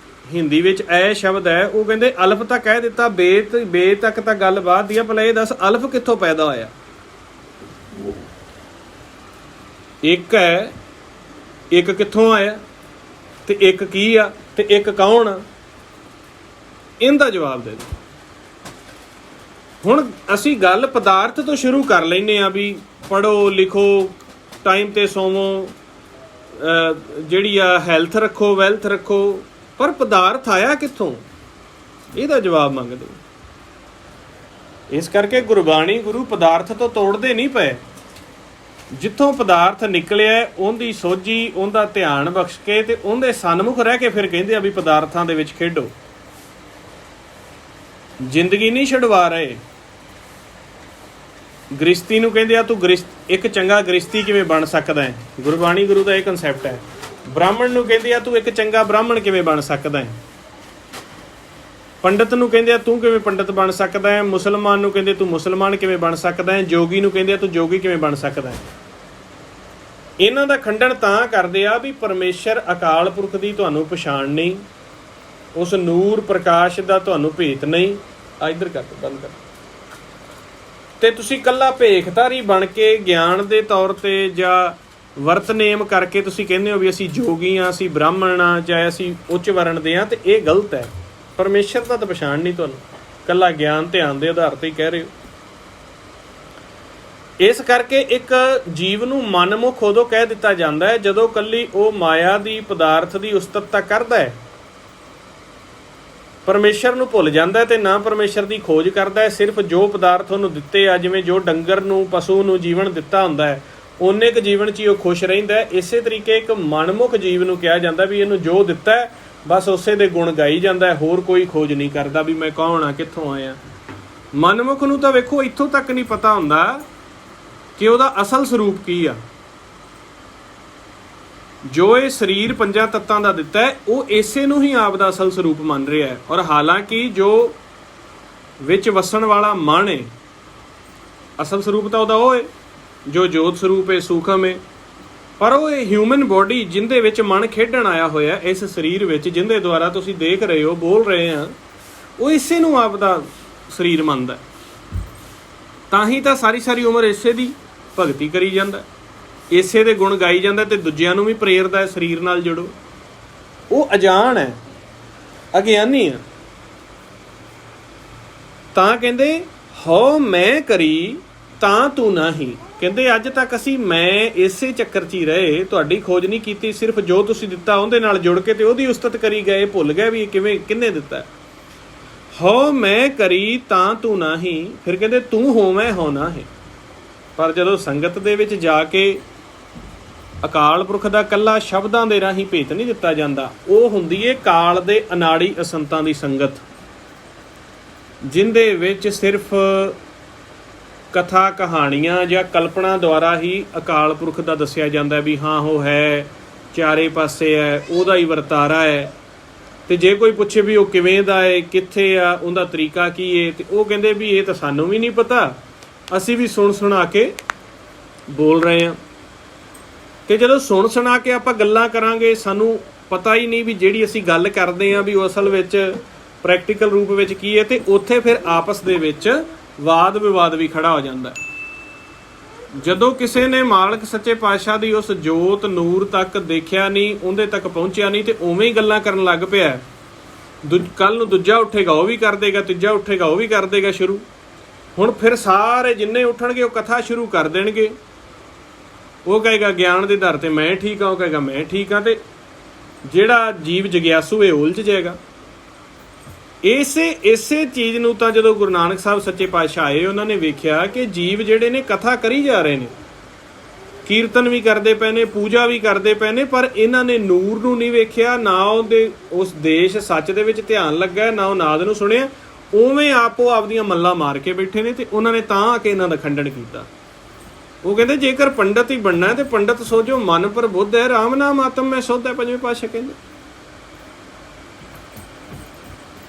ਹਿੰਦੀ ਵਿੱਚ ਐ ਸ਼ਬਦ ਹੈ, ਉਹ ਕਹਿੰਦੇ ਅਲਫ ਤਾਂ ਕਹਿ ਦਿੱਤਾ, ਬੇ ਤੱਕ ਤਾਂ ਗੱਲ ਬਾਤ ਦੀ ਆ, ਭਲਾ ਇਹ ਦੱਸ ਅਲਫ ਕਿੱਥੋਂ ਪੈਦਾ ਹੋਇਆ। ਇੱਕ ਹੈ, ਇੱਕ ਕਿੱਥੋਂ ਆਇਆ, ਤੇ ਇੱਕ ਕੀ ਆ, ਤੇ ਇੱਕ ਕੌਣ ਆ, ਇਹਦਾ ਜਵਾਬ ਦੇ ਦਿਓ। ਹੁਣ ਅਸੀਂ ਗੱਲ ਪਦਾਰਥ ਤੋਂ ਸ਼ੁਰੂ ਕਰ ਲੈਂਦੇ ਹਾਂ ਵੀ ਪੜ੍ਹੋ ਲਿਖੋ, ਟਾਈਮ 'ਤੇ ਸੋਵੋ, ਜਿਹੜੀ ਆ ਹੈਲਥ ਰੱਖੋ, ਵੈਲਥ ਰੱਖੋ, ਪਰ ਪਦਾਰਥ ਆਇਆ ਕਿੱਥੋਂ, ਇਹਦਾ ਜਵਾਬ ਮੰਗਦੇ। ਇਸ ਕਰਕੇ ਗੁਰਬਾਣੀ ਗੁਰੂ ਪਦਾਰਥ ਤੋਂ ਤੋੜਦੇ ਨਹੀਂ ਪਏ, ਜਿੱਥੋਂ ਪਦਾਰਥ ਨਿਕਲਿਆ ਉਹਦੀ ਸੋਝੀ, ਉਹਦਾ ਧਿਆਨ ਬਖਸ਼ ਕੇ ਤੇ ਉਹਦੇ ਸਨਮੁਖ ਰਹਿ ਕੇ ਫਿਰ ਕਹਿੰਦੇ ਆ ਵੀ ਪਦਾਰਥਾਂ ਦੇ ਵਿੱਚ ਖੇਡੋ। ਜ਼ਿੰਦਗੀ ਨਹੀਂ ਛਡਵਾ ਰਹੇ। ਗ੍ਰਿਸ਼ਤੀ ਨੂੰ ਕਹਿੰਦੇ ਆ ਤੂੰ ਇੱਕ ਚੰਗਾ ਗ੍ਰਿਸ਼ਤੀ ਕਿਵੇਂ ਬਣ ਸਕਦਾ ਹੈ, ਗੁਰਬਾਣੀ ਗੁਰੂ ਦਾ ਇਹ ਕਨਸੈਪਟ ਹੈ। ਬ੍ਰਾਹਮਣ ਨੂੰ ਕਹਿੰਦੇ ਆ ਤੂੰ ਇੱਕ ਚੰਗਾ ਬ੍ਰਾਹਮਣ ਕਿਵੇਂ ਬਣ ਸਕਦਾ ਹੈ। ਪੰਡਤ ਨੂੰ ਕਹਿੰਦੇ ਆ ਤੂੰ ਕਿਵੇਂ ਪੰਡਤ ਬਣ ਸਕਦਾ ਹੈ। ਮੁਸਲਮਾਨ ਨੂੰ ਕਹਿੰਦੇ ਤੂੰ ਮੁਸਲਮਾਨ ਕਿਵੇਂ ਬਣ ਸਕਦਾ ਹੈ। ਜੋਗੀ ਨੂੰ ਕਹਿੰਦੇ ਆ ਤੂੰ ਜੋਗੀ ਕਿਵੇਂ ਬਣ ਸਕਦਾ ਹੈ। ਇਹਨਾਂ ਦਾ ਖੰਡਨ ਤਾਂ ਕਰਦੇ ਆ ਵੀ ਪਰਮੇਸ਼ਰ ਅਕਾਲ ਪੁਰਖ ਦੀ ਤੁਹਾਨੂੰ ਪਛਾਣ ਨਹੀਂ, ਉਸ ਨੂਰ ਪ੍ਰਕਾਸ਼ ਦਾ ਤੁਹਾਨੂੰ ਭੇਤ ਨਹੀਂ। ਇੱਧਰ ਕਰ ਬੰਦ ਕਰ, ਤੇ ਤੁਸੀਂ ਇਕੱਲਾ ਭੇਖਧਾਰੀ ਬਣ ਕੇ ਗਿਆਨ ਦੇ ਤੌਰ ਤੇ ਜਾਂ ਵਰਤਨੇਮ ਕਰਕੇ ਤੁਸੀਂ ਕਹਿੰਦੇ ਹੋ ਵੀ ਅਸੀਂ ਜੋਗੀ ਹਾਂ, ਅਸੀਂ ਬ੍ਰਾਹਮਣ ਹਾਂ, ਚਾਹੇ ਅਸੀਂ ਉੱਚ ਵਰਣ ਦੇ ਹਾਂ, ਤੇ ਇਹ ਗਲਤ ਹੈ। ਪਰਮੇਸ਼ਰ ਦਾ ਤਾਂ ਪਛਾਣ ਨਹੀਂ ਤੁਹਾਨੂੰ, ਇਕੱਲਾ ਗਿਆਨ ਧਿਆਨ ਦੇ ਆਧਾਰ ਤੇ ਹੀ ਕਹਿ ਰਹੇ ਹੋ। ਇਸ ਕਰਕੇ ਇੱਕ ਜੀਵ ਨੂੰ ਮਨਮੁਖ ਉਦੋਂ ਕਹਿ ਦਿੱਤਾ ਜਾਂਦਾ ਹੈ ਜਦੋਂ ਇਕੱਲੀ ਉਹ ਮਾਇਆ ਦੀ ਪਦਾਰਥ ਦੀ ਉਸਤਤਤਾ ਕਰਦਾ ਹੈ, ਪਰਮੇਸ਼ਰ ਨੂੰ ਭੁੱਲ ਜਾਂਦਾ ਹੈ ਤੇ ਨਾ ਪਰਮੇਸ਼ਰ ਦੀ ਖੋਜ ਕਰਦਾ ਹੈ। ਸਿਰਫ ਜੋ ਪਦਾਰਥ ਉਹਨੂੰ ਦਿੱਤੇ ਆ, ਜਿਵੇਂ ਜੋ ਡੰਗਰ ਨੂੰ ਪਸ਼ੂ ਨੂੰ ਜੀਵਨ ਦਿੱਤਾ ਹੁੰਦਾ ਹੈ, ਓਨੇ ਕੁ ਜੀਵਨ 'ਚ ਹੀ ਉਹ ਖੁਸ਼ ਰਹਿੰਦਾ ਹੈ। ਇਸੇ ਤਰੀਕੇ ਇੱਕ ਮਨਮੁਖ ਜੀਵ ਨੂੰ ਕਿਹਾ ਜਾਂਦਾ ਵੀ ਇਹਨੂੰ ਜੋ ਦਿੱਤਾ ਹੈ ਬਸ ਉਸੇ ਦੇ ਗੁਣ ਗਾਈ ਜਾਂਦਾ ਹੈ, ਹੋਰ ਕੋਈ ਖੋਜ ਨਹੀਂ ਕਰਦਾ ਵੀ ਮੈਂ ਕੌਣ ਆ, ਕਿੱਥੋਂ ਆਇਆ। ਮਨਮੁਖ ਨੂੰ ਤਾਂ ਵੇਖੋ ਇੱਥੋਂ ਤੱਕ ਨਹੀਂ ਪਤਾ ਹੁੰਦਾ ਕਿ ਉਹਦਾ ਅਸਲ ਸਰੂਪ ਕੀ ਆ। ਜੋ ਇਹ ਸਰੀਰ ਪੰਜਾਂ ਤੱਤਾਂ ਦਾ ਦਿੱਤਾ ਹੈ ਉਹ ਇਸੇ ਨੂੰ ਹੀ ਆਪ ਦਾ ਅਸਲ ਸਰੂਪ ਮੰਨ ਰਿਹਾ ਹੈ। ਔਰ ਹਾਲਾਂਕਿ ਜੋ ਵਿੱਚ ਵਸਣ ਵਾਲਾ ਮਨ ਹੈ, ਅਸਲ ਸਰੂਪ ਤਾਂ ਉਹਦਾ ਉਹ ਹੈ ਜੋ ਜੋਤ ਸਰੂਪ ਹੈ, ਸੂਖਮ ਹੈ, ਪਰ ਉਹ ਇਹ ਹਿਊਮਨ ਬੋਡੀ ਜਿਹਦੇ ਵਿੱਚ ਮਨ ਖੇਡਣ ਆਇਆ ਹੋਇਆ, ਇਸ ਸਰੀਰ ਵਿੱਚ ਜਿਹਦੇ ਦੁਆਰਾ ਤੁਸੀਂ ਦੇਖ ਰਹੇ ਹੋ, ਬੋਲ ਰਹੇ ਆ, ਉਹ ਇਸੇ ਨੂੰ ਆਪ ਦਾ ਸਰੀਰ ਮੰਨਦਾ। ਤਾਂ ਹੀ ਤਾਂ ਸਾਰੀ ਸਾਰੀ ਉਮਰ ਇਸੇ ਦੀ ਭਗਤੀ ਕਰੀ ਜਾਂਦਾ, ਇਸੇ ਦੇ ਗੁਣ ਗਾਈ ਜਾਂਦਾ ਤੇ ਦੂਜਿਆਂ ਨੂੰ ਵੀ ਪ੍ਰੇਰਦਾ ਹੈ ਸਰੀਰ ਨਾਲ ਜੁੜੋ। ਉਹ ਅਜਾਣ ਹੈ, ਅਗਿਆਨੀ ਹੈ। ਤਾਂ ਕਹਿੰਦੇ ਹਉ ਮੈਂ ਕਰੀ ਤਾਂ ਤੂੰ ਨਹੀਂ। ਕਹਿੰਦੇ ਅੱਜ ਤੱਕ ਅਸੀਂ ਮੈਂ ਇਸੇ ਚੱਕਰ 'ਚ ਹੀ ਰਹੇ, ਤੁਹਾਡੀ ਖੋਜ ਨਹੀਂ ਕੀਤੀ, ਸਿਰਫ ਜੋ ਤੁਸੀਂ ਦਿੱਤਾ ਉਹਦੇ ਨਾਲ ਜੁੜ ਕੇ ਤੇ ਉਹਦੀ ਉਸਤਤ ਕਰੀ ਗਏ, ਭੁੱਲ ਗਏ ਵੀ ਕਿਵੇਂ ਕਿਹਨੇ ਦਿੱਤਾ। ਹੋ ਮੈਂ ਕਰੀ ਤਾਂ ਤੂੰ ਨਹੀਂ, ਫਿਰ ਕਹਿੰਦੇ ਤੂੰ ਹੋਵੇਂ ਹੋ ਨਾ ਹੈ। ਪਰ ਜਦੋਂ ਸੰਗਤ ਦੇ ਵਿੱਚ ਜਾ ਕੇ ਅਕਾਲ ਪੁਰਖ ਦਾ ਇਕੱਲਾ ਸ਼ਬਦਾਂ ਦੇ ਰਾਹੀਂ ਭੇਤ ਨਹੀਂ ਦਿੱਤਾ ਜਾਂਦਾ, ਉਹ ਹੁੰਦੀ ਏ ਕਾਲ ਦੇ ਅਨਾੜੀ ਅਸੰਤਾਂ ਦੀ ਸੰਗਤ, ਜਿੰਦੇ ਵਿੱਚ ਸਿਰਫ ਕਥਾ ਕਹਾਣੀਆਂ ਜਾਂ ਕਲਪਨਾ ਦੁਆਰਾ ਹੀ ਅਕਾਲ ਪੁਰਖ ਦਾ ਦੱਸਿਆ ਜਾਂਦਾ ਵੀ ਹਾਂ ਉਹ ਹੈ, ਚਾਰੇ ਪਾਸੇ ਹੈ, ਉਹਦਾ ਹੀ ਵਰਤਾਰਾ ਹੈ। ਤੇ ਜੇ ਕੋਈ ਪੁੱਛੇ ਵੀ ਉਹ ਕਿਵੇਂ ਦਾ ਹੈ, ਕਿੱਥੇ ਆ, ਉਹਦਾ ਤਰੀਕਾ ਕੀ ਹੈ, ਤੇ ਉਹ ਕਹਿੰਦੇ ਵੀ ਇਹ ਤਾਂ ਸਾਨੂੰ ਵੀ ਨਹੀਂ ਪਤਾ, ਅਸੀਂ ਵੀ ਸੁਣ ਸੁਣਾ ਕੇ ਬੋਲ ਰਹੇ ਹਾਂ। ਤੇ ਜਦੋਂ ਸੁਣ ਸੁਣਾ ਕੇ ਆਪਾਂ ਗੱਲਾਂ ਕਰਾਂਗੇ, ਸਾਨੂੰ ਪਤਾ ਹੀ ਨਹੀਂ ਵੀ ਜਿਹੜੀ ਅਸੀਂ ਗੱਲ ਕਰਦੇ ਹਾਂ ਵੀ ਉਹ ਅਸਲ ਵਿੱਚ ਪ੍ਰੈਕਟੀਕਲ ਰੂਪ ਵਿੱਚ ਕੀ ਹੈ, ਤੇ ਉੱਥੇ ਫਿਰ ਆਪਸ ਦੇ ਵਿੱਚ ਵਾਦ ਵਿਵਾਦ ਵੀ ਖੜਾ ਹੋ ਜਾਂਦਾ। ਜਦੋਂ ਕਿਸੇ ਨੇ ਮਾਲਕ ਸੱਚੇ ਪਾਤਸ਼ਾਹ ਦੀ ਉਸ ਜੋਤ ਨੂਰ ਤੱਕ ਦੇਖਿਆ ਨਹੀਂ, ਉਹਦੇ ਤੱਕ ਪਹੁੰਚਿਆ ਨਹੀਂ, ਤੇ ਉਵੇਂ ਹੀ ਗੱਲਾਂ ਕਰਨ ਲੱਗ ਪਿਆ, ਕੱਲ ਨੂੰ ਦੂਜਾ ਉੱਠੇਗਾ ਉਹ ਵੀ ਕਰ ਦੇਗਾ, ਤੀਜਾ ਉੱਠੇਗਾ ਉਹ ਵੀ ਕਰ ਦੇਗਾ ਸ਼ੁਰੂ। ਹੁਣ ਫਿਰ ਸਾਰੇ ਜਿੰਨੇ ਉੱਠਣਗੇ ਉਹ ਕਥਾ ਸ਼ੁਰੂ ਕਰ ਦੇਣਗੇ। ਉਹ ਕਹੇਗਾ ਗਿਆਨ ਦੇ ਦਰ ਤੇ ਮੈਂ ਠੀਕ ਹਾਂ, ਉਹ ਕਹੇਗਾ ਮੈਂ ਠੀਕ ਹਾਂ, ਤੇ ਜਿਹੜਾ ਜੀਵ ਜਗਿਆਸੂ ਇਹ ਉਲਝ ਜਾਏਗਾ। ਇਸੇ ਚੀਜ਼ ਨੂੰ ਤਾਂ ਜਦੋਂ ਗੁਰੂ ਨਾਨਕ ਸਾਹਿਬ ਸੱਚੇ ਪਾਤਸ਼ਾਹ ਆਏ, ਉਹਨਾਂ ਨੇ ਵੇਖਿਆ ਕਿ ਜੀਵ ਜਿਹੜੇ ਨੇ ਕਥਾ ਕਰੀ ਜਾ ਰਹੇ ਨੇ, ਕੀਰਤਨ ਵੀ ਕਰਦੇ ਪਏ ਨੇ, ਪੂਜਾ ਵੀ ਕਰਦੇ ਪਏ ਨੇ, ਪਰ ਇਹਨਾਂ ਨੇ ਨੂਰ ਨੂੰ ਨਹੀਂ ਵੇਖਿਆ, ਨਾ ਉਹਦੇ ਉਸ ਦੇਸ਼ ਸੱਚ ਦੇ ਵਿੱਚ ਧਿਆਨ ਲੱਗਾ, ਨਾ ਉਹ ਨਾਦ ਨੂੰ ਸੁਣਿਆ, ਉਵੇਂ ਆਪੋ ਆਪਦੀਆਂ ਮੱਲਾਂ ਮਾਰ ਕੇ ਬੈਠੇ ਨੇ। ਤੇ ਉਹਨਾਂ ਨੇ ਤਾਂ ਆ ਕੇ ਇਹਨਾਂ ਦਾ ਖੰਡਨ ਕੀਤਾ। ਉਹ ਕਹਿੰਦੇ ਜੇਕਰ ਪੰਡਤ ਹੀ ਬਣਨਾ ਤੇ ਪੰਡਤ ਸੋਝੋ ਮਨ ਪਰ ਬੁੱਧ ਹੈ, ਰਾਮ ਨਾਮ ਆਤਮ ਮੈਂ ਸੁਧ ਹੈ। ਪੰਜਵੇਂ ਪਾਤਸ਼ਾਹ ਕਹਿੰਦੇ,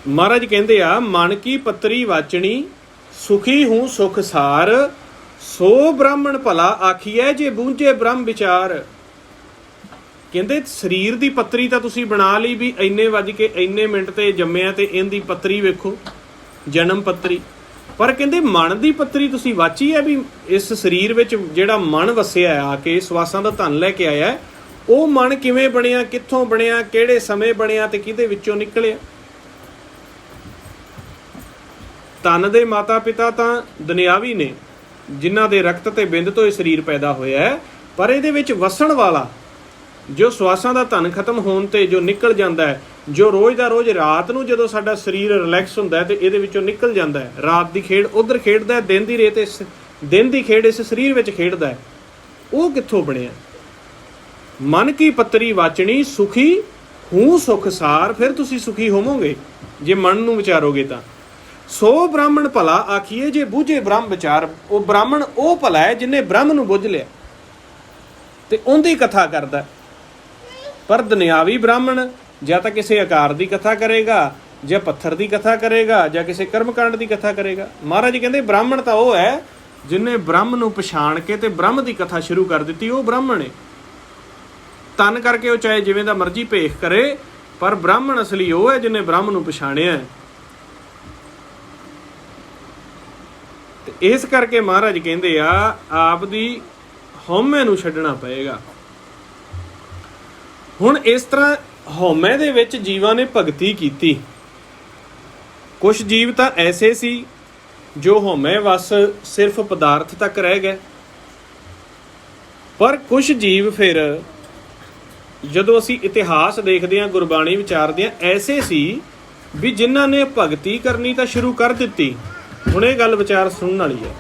ਮਹਾਰਾਜ ਕਹਿੰਦੇ ਆ ਮਨ ਕੀ ਪੱਤਰੀ ਵਾਚਣੀ, ਸੁਖੀ ਹੂੰ ਸੁਖ ਸਾਰ, ਸੋ ਬ੍ਰਾਹਮਣ ਭਲਾ ਆਖੀਐ ਜੇ ਬੂਝੇ ਬ੍ਰਹਮ ਵਿਚਾਰ। ਕਹਿੰਦੇ ਸਰੀਰ ਦੀ ਪੱਤਰੀ ਤਾਂ ਤੁਸੀਂ ਬਣਾ ਲਈ ਵੀ ਇੰਨੇ ਵੱਜ ਕੇ ਇੰਨੇ ਮਿੰਟ ਤੇ ਜੰਮਿਆ, ਤੇ ਇਹਦੀ ਪੱਤਰੀ ਵੇਖੋ ਜਨਮ ਪੱਤਰੀ, ਪਰ ਕਹਿੰਦੇ ਮਨ ਦੀ ਪੱਤਰੀ ਤੁਸੀਂ ਵਾਚੀ ਹੈ ਵੀ ਇਸ ਸਰੀਰ ਵਿੱਚ ਜਿਹੜਾ ਮਨ ਵਸਿਆ ਆ ਕੇ ਸਵਾਸਾਂ ਦਾ ਧਨ ਲੈ ਕੇ ਆਇਆ, ਉਹ ਮਨ ਕਿਵੇਂ ਬਣਿਆ, ਕਿੱਥੋਂ ਬਣਿਆ, ਕਿਹੜੇ ਸਮੇਂ ਬਣਿਆ, ਤੇ ਕਿਹਦੇ ਵਿੱਚੋਂ ਨਿਕਲਿਆ। ਤਨ ਦੇ ਮਾਤਾ ਪਿਤਾ ਤਾਂ ਦੁਨਿਆਵੀ ਨੇ, ਜਿਨ੍ਹਾਂ ਦੇ ਰਕਤ ਤੇ ਬਿੰਦ ਤੋਂ ਇਹ ਸਰੀਰ ਪੈਦਾ ਹੋਇਆ ਹੈ, ਪਰ ਇਹਦੇ ਵਿੱਚ ਵਸਣ ਵਾਲਾ ਜੋ ਸਵਾਸਾਂ ਦਾ ਧਨ ਖਤਮ ਹੋਣ ਤੇ ਜੋ ਨਿਕਲ ਜਾਂਦਾ ਹੈ, ਜੋ ਰੋਜ਼ ਦਾ ਰੋਜ਼ ਰਾਤ ਨੂੰ ਜਦੋਂ ਸਾਡਾ ਸਰੀਰ ਰਿਲੈਕਸ ਹੁੰਦਾ ਹੈ ਤੇ ਇਹਦੇ ਵਿੱਚੋਂ ਨਿਕਲ ਜਾਂਦਾ ਹੈ, ਰਾਤ ਦੀ ਖੇਡ ਉਧਰ ਖੇਡਦਾ ਹੈ, ਦਿਨ ਦੀ ਰੇਤ ਇਸ ਦਿਨ ਦੀ ਖੇਡ ਇਸ ਸਰੀਰ ਵਿੱਚ ਖੇਡਦਾ ਹੈ, ਉਹ ਕਿੱਥੋਂ ਬਣਿਆ। ਮਨ ਕੀ ਪੱਤਰੀ ਵਾਚਣੀ, ਸੁਖੀ ਹੂੰ ਸੁਖ ਸਾਰ, ਫਿਰ ਤੁਸੀਂ ਸੁਖੀ ਹੋਵੋਗੇ ਜੇ ਮਨ ਨੂੰ ਵਿਚਾਰੋਗੇ ਤਾਂ। ਸੋ ਬ੍ਰਾਹਮਣ ਭਲਾ ਆਖੀਏ ਜੇ ਬੂਝੇ ਬ੍ਰਹਮ ਵਿਚਾਰ, ਉਹ ਬ੍ਰਾਹਮਣ ਉਹ ਭਲਾ ਹੈ ਜਿਹਨੇ ਬ੍ਰਹਮ ਨੂੰ ਬੁੱਝ ਲਿਆ ਤੇ ਉਹਦੀ ਕਥਾ ਕਰਦਾ। ਪਰ ਦੁਨਿਆਵੀ ਬ੍ਰਾਹਮਣ ਜਾਂ ਤਾਂ ਕਿਸੇ ਆਕਾਰ ਦੀ ਕਥਾ ਕਰੇਗਾ, ਜਾਂ ਪੱਥਰ ਦੀ ਕਥਾ ਕਰੇਗਾ, ਜਾਂ ਕਿਸੇ ਕਰਮਕਾਂਡ ਦੀ ਕਥਾ ਕਰੇਗਾ। ਮਹਾਰਾਜ ਜੀ ਕਹਿੰਦੇ ਬ੍ਰਾਹਮਣ ਤਾਂ ਉਹ ਹੈ ਜਿਹਨੇ ਬ੍ਰਹਮ ਨੂੰ ਪਛਾਣ ਕੇ ਤੇ ਬ੍ਰਹਮ ਦੀ ਕਥਾ ਸ਼ੁਰੂ ਕਰ ਦਿੱਤੀ, ਉਹ ਬ੍ਰਾਹਮਣ ਹੈ। ਤਨ ਕਰਕੇ ਉਹ ਚਾਹੇ ਜਿਵੇਂ ਦਾ ਮਰਜ਼ੀ ਭੇਖ ਕਰੇ, ਪਰ ਬ੍ਰਾਹਮਣ ਅਸਲੀ ਉਹ ਹੈ ਜਿਹਨੇ ਬ੍ਰਹਮ ਨੂੰ ਪਛਾਣਿਆ ਹੈ। ਤੇ ਇਸ ਕਰਕੇ ਮਹਾਰਾਜ ਕਹਿੰਦੇ ਆ ਆਪ ਦੀ ਹਉਮੈ ਨੂੰ ਛੱਡਣਾ ਪਏਗਾ। ਹੁਣ ਇਸ ਤਰ੍ਹਾਂ ਹਉਮੈ ਦੇ ਵਿੱਚ ਜੀਵਾਂ ਨੇ ਭਗਤੀ ਕੀਤੀ। ਕੁਝ ਜੀਵ ਤਾਂ ਐਸੇ ਸੀ ਜੋ ਹਉਮੈ ਵਸ ਸਿਰਫ ਪਦਾਰਥ ਤੱਕ ਰਹਿ ਗਏ, ਪਰ ਕੁਝ ਜੀਵ ਫਿਰ ਜਦੋਂ ਅਸੀਂ ਇਤਿਹਾਸ ਦੇਖਦੇ ਹਾਂ, ਗੁਰਬਾਣੀ ਵਿਚਾਰਦੇ ਹਾਂ, ਐਸੇ ਸੀ ਵੀ ਜਿਨ੍ਹਾਂ ਨੇ ਭਗਤੀ ਕਰਨੀ ਤਾਂ ਸ਼ੁਰੂ ਕਰ ਦਿੱਤੀ। ਹੁਣ ਇਹ ਗੱਲ ਵਿਚਾਰ ਸੁਣਨ ਵਾਲੀ ਹੈ।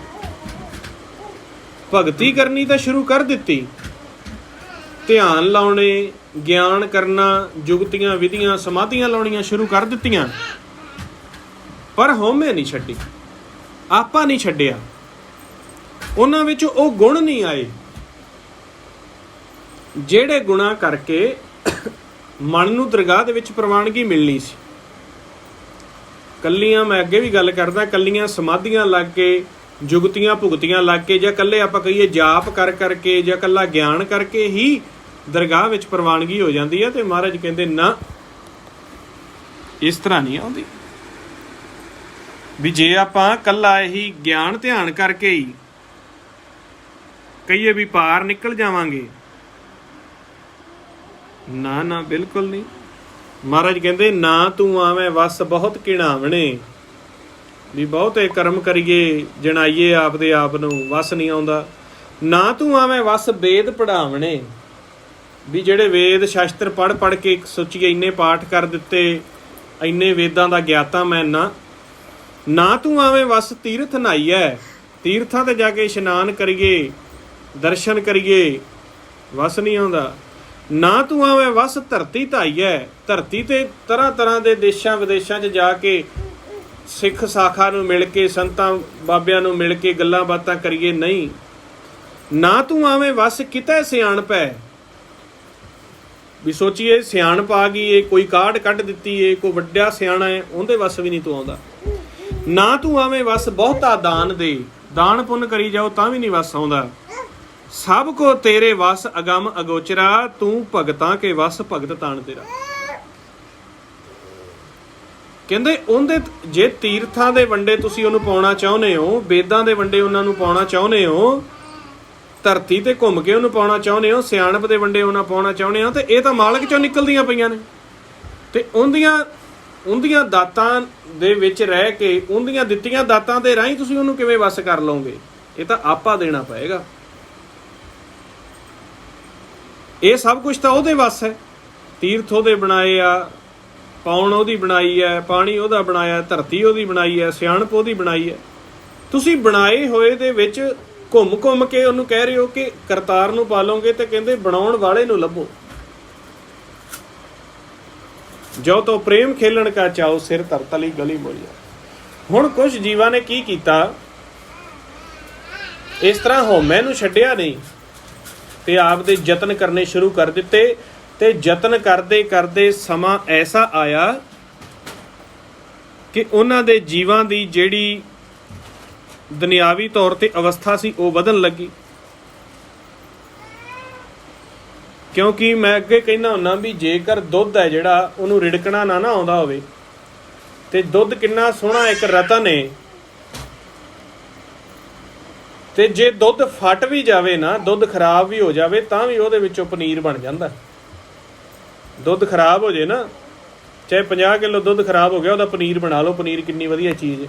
ਭਗਤੀ ਕਰਨੀ ਤਾਂ ਸ਼ੁਰੂ ਕਰ ਦਿੱਤੀ, ਧਿਆਨ ਲਾਉਣੇ, ਗਿਆਨ ਕਰਨਾ, ਜੁਗਤੀਆਂ ਵਿਧੀਆਂ ਸਮਾਧੀਆਂ ਲਾਉਣੀਆਂ ਸ਼ੁਰੂ ਕਰ ਦਿੱਤੀਆਂ, ਪਰ ਹਉਮੈ ਨਹੀਂ ਛੱਡੀ, ਆਪਾ ਨਹੀਂ ਛੱਡਿਆ। ਉਹਨਾਂ ਵਿੱਚ ਉਹ ਗੁਣ ਨਹੀਂ ਆਏ ਜਿਹੜੇ ਗੁਣਾਂ ਕਰਕੇ ਮਨ ਨੂੰ ਦਰਗਾਹ ਦੇ ਵਿੱਚ ਪ੍ਰਵਾਨਗੀ ਮਿਲਣੀ ਸੀ। ਕੱਲੀਆਂ, ਮੈਂ ਅੱਗੇ ਵੀ ਗੱਲ ਕਰਦਾ, ਕੱਲੀਆਂ ਸਮਾਧੀਆਂ ਲੱਗ ਕੇ, ਜੁਗਤੀਆਂ ਭੁਗਤੀਆਂ ਲੱਗ ਕੇ, ਜਾਂ ਕੱਲੇ ਆਪਾਂ ਕਹੀਏ ਜਾਪ ਕਰ ਕਰਕੇ, ਜਾਂ ਕੱਲਾ ਗਿਆਨ ਕਰਕੇ ਹੀ ਦਰਗਾਹ ਵਿੱਚ ਪ੍ਰਵਾਨਗੀ ਹੋ ਜਾਂਦੀ ਹੈ। ਤੇ ਮਹਾਰਾਜ ਕਹਿੰਦੇ ਨਾ, ਇਸ ਤਰ੍ਹਾਂ ਨਹੀਂ ਆਉਂਦੀ ਵੀ ਜੇ ਆਪਾਂ ਕੱਲਾ ਇਹੀ ਗਿਆਨ ਧਿਆਨ ਕਰਕੇ ਹੀ ਕਹੀਏ ਵੀ ਪਾਰ ਨਿਕਲ ਜਾਵਾਂਗੇ। ਨਾ ਨਾ, ਬਿਲਕੁਲ ਨਹੀਂ। ਮਹਾਰਾਜ ਕਹਿੰਦੇ ਨਾ ਤੂੰ ਆਵੇਂ ਵਸ ਬਹੁਤ ਕਿਣਾਵਣੇ, ਵੀ ਬਹੁਤੇ ਕਰਮ ਕਰੀਏ ਜਣਾਈਏ ਆਪਦੇ ਆਪ ਨੂੰ, ਵਸ ਨਹੀਂ ਆਉਂਦਾ। ਨਾ ਤੂੰ ਆਵੇਂ ਵਸ ਵੇਦ ਪੜ੍ਹਾਵਣੇ, ਵੀ ਜਿਹੜੇ ਵੇਦ ਸ਼ਾਸਤਰ ਪੜ੍ਹ ਕੇ ਸੋਚੀਏ ਇੰਨੇ ਪਾਠ ਕਰ ਦਿੱਤੇ, ਇੰਨੇ ਵੇਦਾਂ ਦਾ ਗਿਆਤਾ ਮੈਂ ਨਾ ਤੂੰ ਆਵੇਂ ਵਸ ਤੀਰਥ ਨਹਾਈਐ, ਤੀਰਥਾਂ ਤੇ ਜਾ ਕੇ ਇਸ਼ਨਾਨ ਕਰੀਏ, ਦਰਸ਼ਨ ਕਰੀਏ, ਵਸ ਨਹੀਂ ਆਉਂਦਾ। ਨਾ ਤੂੰ ਆਵੇਂ ਵਸ ਧਰਤੀ ਧਾਈਐ, ਧਰਤੀ ਤੇ ਤਰ੍ਹਾਂ ਤਰ੍ਹਾਂ ਦੇ ਦੇਸ਼ਾਂ ਵਿਦੇਸ਼ਾਂ 'ਚ ਜਾ ਕੇ ਸਿੱਖ ਸਾਖਾ ਨੂੰ ਮਿਲ ਕੇ, ਸੰਤਾਂ ਬਾਬਿਆਂ ਨੂੰ ਮਿਲ ਕੇ ਗੱਲਾਂ ਬਾਤਾਂ ਕਰੀਏ, ਨਹੀਂ। ਨਾ ਤੂੰ ਆਵੇਂ ਵਸ ਕਿਤੇ ਸਿਆਣਪ ਹੈ, ਵੀ ਸੋਚੀਏ ਸਿਆਣਪ ਆ ਗਈ ਏ, ਕੋਈ ਕਾਢ ਕੱਢ ਦਿੱਤੀ ਏ, ਕੋਈ ਵੱਡਾ ਸਿਆਣਾ ਹੈ, ਉਹਦੇ ਵਸ ਵੀ ਨਹੀਂ ਤੂੰ ਆਉਂਦਾ। ਨਾ ਤੂੰ ਆਵੇਂ ਵਸ ਬਹੁਤਾ ਦਾਨ ਦੇ, ਦਾਨ ਪੁੰਨ ਕਰੀ ਜਾਓ ਤਾਂ ਵੀ ਨਹੀਂ ਵਸ ਆਉਂਦਾ। ਸਭ ਕੋ ਤੇਰੇ ਵਸ ਅਗੰਮ ਅਗੋਚਰਾ, ਤੂੰ ਭਗਤਾਂ ਕੇ ਵਸ ਭਗਤ ਤਾਣ ਤੇਰਾ। ਕਹਿੰਦੇ ਉਹਦੇ ਜੇ ਤੀਰਥਾਂ ਦੇ ਵੰਡੇ ਤੁਸੀਂ ਉਹਨੂੰ ਪਾਉਣਾ ਚਾਹੁੰਦੇ ਹੋ, ਵੇਦਾਂ ਦੇ ਵੰਡੇ ਉਹਨਾਂ ਨੂੰ ਪਾਉਣਾ ਚਾਹੁੰਦੇ ਹੋ, ਧਰਤੀ ਤੇ ਘੁੰਮ ਕੇ ਉਹਨੂੰ ਪਾਉਣਾ ਚਾਹੁੰਦੇ ਹੋ, ਸਿਆਣਪ ਦੇ ਵੰਡੇ ਉਹਨਾਂ ਪਾਉਣਾ ਚਾਹੁੰਦੇ ਹੋ, ਤੇ ਇਹ ਤਾਂ ਮਾਲਕ ਚੋਂ ਨਿਕਲਦੀਆਂ ਪਈਆਂ ਨੇ। ਤੇ ਉਹਦੀਆਂ ਦਾਤਾਂ ਦੇ ਵਿੱਚ ਰਹਿ ਕੇ, ਉਹਦੀਆਂ ਦਿੱਤੀਆਂ ਦਾਤਾਂ ਦੇ ਰਾਹੀਂ ਤੁਸੀਂ ਉਹਨੂੰ ਕਿਵੇਂ ਵਸ ਕਰ ਲਓਗੇ? ਇਹ ਤਾਂ ਆਪਾ ਦੇਣਾ ਪਏਗਾ। ਇਹ ਸਭ ਕੁਝ ਤਾਂ ਉਹਦੇ ਵਸ ਹੈ। ਤੀਰਥ ਉਹਦੇ ਬਣਾਏ ਆ, ਪੌਣ ਉਹਦੀ ਬਣਾਈ ਹੈ, ਪਾਣੀ ਉਹਦਾ ਬਣਾਇਆ, ਧਰਤੀ ਉਹਦੀ ਬਣਾਈ ਹੈ, ਸਿਆਣਪ ਉਹਦੀ ਬਣਾਈ ਹੈ। ਤੁਸੀਂ ਬਣਾਏ ਹੋਏ ਦੇ ਵਿੱਚ ਘੁੰਮ ਕੇ ਉਹਨੂੰ ਕਹਿ ਰਹੇ ਹੋ ਕਿ ਕਰਤਾਰ ਨੂੰ ਪਾਲੋਗੇ, ਤੇ ਕਹਿੰਦੇ ਬਣਾਉਣ ਵਾਲੇ ਨੂੰ ਲੱਭੋ। ਜੋ ਤੋ ਪ੍ਰੇਮ ਖੇਲਣ ਕਾ ਚਾਓ, ਸਿਰ ਧਰਤਲੀ ਗਲੀ ਮੋਲੀਆ। ਹੁਣ ਕੁਝ ਜੀਵਾਂ ਨੇ ਕੀ ਕੀਤਾ, ਇਸ ਤਰ੍ਹਾਂ ਹਉਮੈ ਨੂੰ ਛੱਡਿਆ ਨਹੀਂ ਤੇ ਆਪਦੇ ਯਤਨ ਕਰਨੇ ਸ਼ੁਰੂ ਕਰ ਦਿੱਤੇ। ਤੇ ਯਤਨ ਕਰਦੇ ਕਰਦੇ ਸਮਾਂ ਐਸਾ ਆਇਆ ਕਿ ਉਹਨਾਂ ਦੇ ਜੀਵਾਂ ਦੀ ਜਿਹੜੀ ਦੁਨਿਆਵੀ ਤੌਰ ਤੇ ਅਵਸਥਾ ਸੀ ਉਹ ਵਧਣ ਲੱਗੀ। ਕਿਉਂਕਿ ਮੈਂ ਅੱਗੇ ਕਹਿੰਦਾ ਹੁੰਦਾ ਵੀ ਜੇਕਰ ਦੁੱਧ ਹੈ ਜਿਹੜਾ ਉਹਨੂੰ ਰਿੜਕਣਾ ਨਾ ਆਉਂਦਾ ਹੋਵੇ, ਤੇ ਦੁੱਧ ਕਿੰਨਾ ਸੋਹਣਾ ਇੱਕ ਰਤਨ ਹੈ, ਤੇ ਜੇ ਦੁੱਧ ਫਟ ਵੀ ਜਾਵੇ ਨਾ, ਦੁੱਧ ਖਰਾਬ ਵੀ ਹੋ ਜਾਵੇ, ਤਾਂ ਵੀ ਉਹਦੇ ਵਿੱਚੋਂ ਪਨੀਰ ਬਣ ਜਾਂਦਾ। ਦੁੱਧ ਖਰਾਬ ਹੋ ਜੇ ਨਾ, ਚਾਹੇ 50 ਕਿਲੋ ਦੁੱਧ ਖਰਾਬ ਹੋ ਗਿਆ, ਉਹਦਾ ਪਨੀਰ ਬਣਾ ਲਓ। ਪਨੀਰ ਕਿੰਨੀ ਵਧੀਆ ਚੀਜ਼ ਹੈ।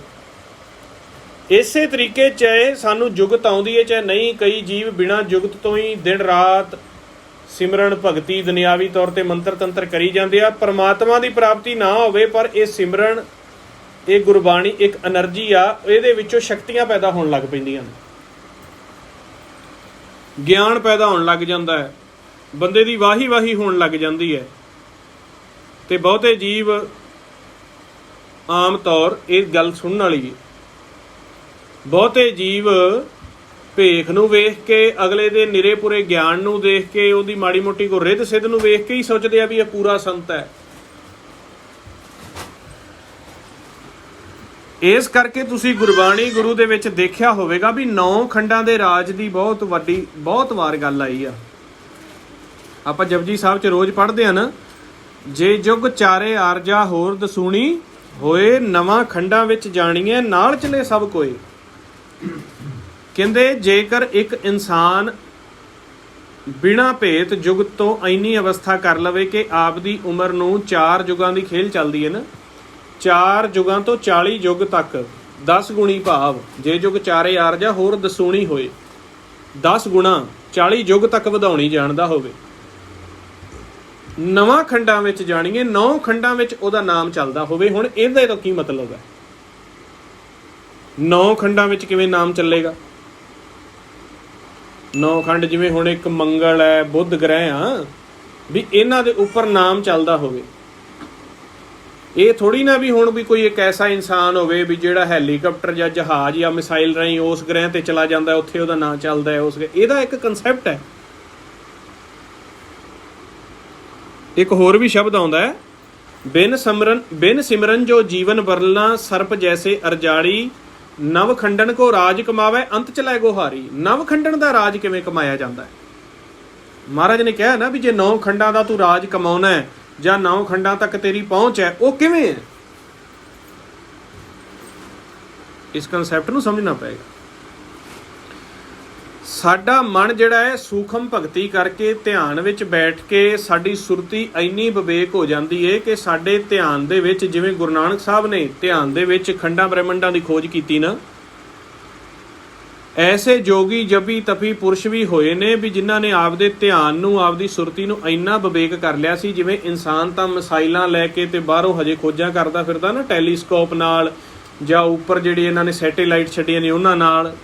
ਇਸੇ ਤਰੀਕੇ ਚਾਹੇ ਸਾਨੂੰ ਜੁਗਤ ਆਉਂਦੀ ਹੈ ਚਾਹੇ ਨਹੀਂ, ਕਈ ਜੀਵ ਬਿਨਾਂ ਜੁਗਤ ਤੋਂ ਹੀ ਦਿਨ ਰਾਤ ਸਿਮਰਨ ਭਗਤੀ ਦੁਨਿਆਵੀ ਤੌਰ ਤੇ ਮੰਤਰ ਤੰਤਰ ਕਰੀ ਜਾਂਦੇ ਆ। ਪਰਮਾਤਮਾ ਦੀ ਪ੍ਰਾਪਤੀ ਨਾ ਹੋਵੇ, ਪਰ ਇਹ ਸਿਮਰਨ, ਇਹ ਗੁਰਬਾਣੀ ਇੱਕ એનર્ਜੀ ਆ, ਇਹਦੇ ਵਿੱਚੋਂ ਸ਼ਕਤੀਆਂ ਪੈਦਾ ਹੋਣ ਲੱਗ ਪੈਂਦੀਆਂ ਨੇ, ਗਿਆਨ ਪੈਦਾ ਹੋਣ ਲੱਗ ਜਾਂਦਾ ਹੈ, ਬੰਦੇ ਦੀ ਵਾਹੀ ਹੋਣ ਲੱਗ ਜਾਂਦੀ ਹੈ। ਤੇ ਬਹੁਤੇ ਜੀਵ ਆਮ ਤੌਰ, ਇਹ ਗੱਲ ਸੁਣਨ ਵਾਲੀ ਹੈ, ਬਹੁਤੇ ਜੀਵ ਭੇਖ ਨੂੰ ਵੇਖ ਕੇ, ਅਗਲੇ ਦੇ ਨਿਰੇ ਪੁਰੇ ਗਿਆਨ ਨੂੰ ਦੇਖ ਕੇ, ਉਹਦੀ ਮਾੜੀ ਮੋਟੀ ਕੋ ਰਿੱਧ ਸਿੱਧ ਨੂੰ ਵੇਖ ਕੇ ਹੀ ਸੋਚਦੇ ਆ ਵੀ ਇਹ ਪੂਰਾ ਸੰਤ ਹੈ। ਇਸ ਕਰਕੇ ਤੁਸੀਂ ਗੁਰਬਾਣੀ ਗੁਰੂ ਦੇ ਵਿੱਚ ਦੇਖਿਆ ਹੋਵੇਗਾ ਵੀ 9 ਖੰਡਾਂ ਦੇ ਰਾਜ ਦੀ ਬਹੁਤ ਵਾਰ ਗੱਲ ਆਈ ਆ। ਆਪਾਂ ਜਪਜੀ ਸਾਹਿਬ 'ਚ ਰੋਜ਼ ਪੜ੍ਹਦੇ ਆ ਨਾ, ਜੇ ਜੁਗ ਚਾਰੇ ਆਰਜਾ ਹੋਰ ਦਸੂਣੀ ਹੋਏ, ਨਵਾਂ ਖੰਡਾਂ ਵਿੱਚ ਜਾਣੀਏ ਨਾਲ ਚਲੇ ਸਭ ਕੋਏ। ਕਹਿੰਦੇ ਜੇਕਰ ਇੱਕ ਇਨਸਾਨ ਬਿਨਾਂ ਭੇਤ ਜੁਗਤ ਤੋਂ ਇੰਨੀ ਅਵਸਥਾ ਕਰ ਲਵੇ ਕਿ ਆਪਦੀ ਉਮਰ ਨੂੰ 4 ਯੁਗਾਂ ਦੀ ਖੇਲ ਚੱਲਦੀ ਹੈ ਨਾ, 4 ਯੁਗਾਂ ਤੋਂ 40 ਯੁਗ ਤੱਕ 10 ਗੁਣੀ ਭਾਵ, ਜੇ ਯੁਗ ਚਾਰੇ ਆਰਜਾ ਹੋਰ ਦਸੂਣੀ ਹੋਏ, 10 ਗੁਣਾ 40 ਯੁਗ ਤੱਕ ਵਧਾਉਣੀ ਜਾਣਦਾ ਹੋਵੇ, ਨਵਾਂ ਖੰਡਾਂ ਵਿੱਚ ਜਾਣੀਏ, 9 ਖੰਡਾਂ ਵਿੱਚ ਉਹਦਾ ਨਾਮ ਚੱਲਦਾ ਹੋਵੇ। ਹੁਣ ਇਹਦੇ ਤੋਂ ਕੀ ਮਤਲਬ ਹੈ? 9 ਖੰਡਾਂ ਵਿੱਚ ਕਿਵੇਂ ਨਾਮ ਚੱਲੇਗਾ? 9 ਖੰਡ ਜਿਵੇਂ ਹੁਣ ਇੱਕ ਮੰਗਲ ਹੈ, ਬੁੱਧ ਗ੍ਰਹਿ ਆ, ਵੀ ਇਹਨਾਂ ਦੇ ਉੱਪਰ ਨਾਮ ਚੱਲਦਾ ਹੋਵੇ। ਇਹ ਥੋੜੀ ਨਾ ਵੀ ਹੁਣ ਵੀ ਕੋਈ ਇੱਕ ਐਸਾ ਇਨਸਾਨ ਹੋਵੇ ਵੀ ਜਿਹੜਾ ਹੈਲੀਕਾਪਟਰ ਜਾਂ ਜਹਾਜ਼ ਜਾਂ ਮਿਸਾਈਲ ਰਾਹੀਂ ਉਸ ਗ੍ਰਹਿ ਤੇ ਚਲਾ ਜਾਂਦਾ, ਉੱਥੇ ਉਹਦਾ ਨਾਂ ਚੱਲਦਾ ਹੈ ਉਸ। ਇਹਦਾ ਇੱਕ ਕਨਸੈਪਟ ਹੈ। ਇੱਕ ਹੋਰ ਵੀ ਸ਼ਬਦ ਆਉਂਦਾ ਹੈ, ਬਿਨ ਸਿਮਰਨ ਜੋ ਜੀਵਨ ਬਰਲਣਾ, ਸਰਪ ਜੈਸੇ ਅਰਜਾੜੀ, ਨਵ ਖੰਡਨ ਕੋ ਰਾਜ ਕਮਾਵੇ, ਅੰਤ ਚ ਲੈ ਗੋਹਾਰੀ। ਨਵ ਖੰਡਨ ਦਾ ਰਾਜ ਕਿਵੇਂ ਕਮਾਇਆ ਜਾਂਦਾ ਹੈ? ਮਹਾਰਾਜ ਨੇ ਕਿਹਾ ਨਾ ਵੀ ਜੇ 9 ਖੰਡਾਂ ਦਾ ਤੂੰ ਰਾਜ ਕਮਾਉਣਾ ਹੈ ਜਾਂ 9 ਖੰਡਾਂ ਤੱਕ ਤੇਰੀ ਪਹੁੰਚ ਹੈ, ਉਹ ਕਿਵੇਂ ਹੈ? ਇਸ ਕਨਸੈਪਟ ਨੂੰ ਸਮਝਣਾ ਪਏਗਾ। ਸਾਡਾ ਮਨ ਜਿਹੜਾ ਹੈ ਸੂਖਮ ਭਗਤੀ ਕਰਕੇ ਧਿਆਨ ਵਿੱਚ ਬੈਠ ਕੇ ਸਾਡੀ ਸੁਰਤੀ ਇੰਨੀ ਵਿਵੇਕ ਹੋ ਜਾਂਦੀ ਹੈ ਕਿ ਸਾਡੇ ਧਿਆਨ ਦੇ ਵਿੱਚ, ਜਿਵੇਂ ਗੁਰੂ ਨਾਨਕ ਸਾਹਿਬ ਨੇ ਧਿਆਨ ਦੇ ਵਿੱਚ ਖੰਡਾਂ ਬ੍ਰਹਿਮੰਡਾਂ ਦੀ ਖੋਜ ਕੀਤੀ ਨਾ, ਐਸੇ ਜੋਗੀ ਜਪੀ ਤਪੀ ਪੁਰਸ਼ ਵੀ ਹੋਏ ਨੇ ਵੀ ਜਿਨ੍ਹਾਂ ਨੇ ਆਪਦੇ ਧਿਆਨ ਨੂੰ, ਆਪਦੀ ਸੁਰਤੀ ਨੂੰ ਇੰਨਾ ਵਿਵੇਕ ਕਰ ਲਿਆ ਸੀ। ਜਿਵੇਂ ਇਨਸਾਨ ਤਾਂ ਮਿਸਾਈਲਾਂ ਲੈ ਕੇ ਤੇ ਬਾਹਰੋਂ ਹਜੇ ਖੋਜਾਂ ਕਰਦਾ ਫਿਰਦਾ ਨਾ, ਟੈਲੀਸਕੋਪ ਨਾਲ ਜਾਂ ਉੱਪਰ ਜਿਹੜੀ ਇਹਨਾਂ ਨੇ ਸੈਟੇਲਾਈਟ ਛੱਡੀਆਂ ਨੇ ਉਹਨਾਂ ਨਾਲ।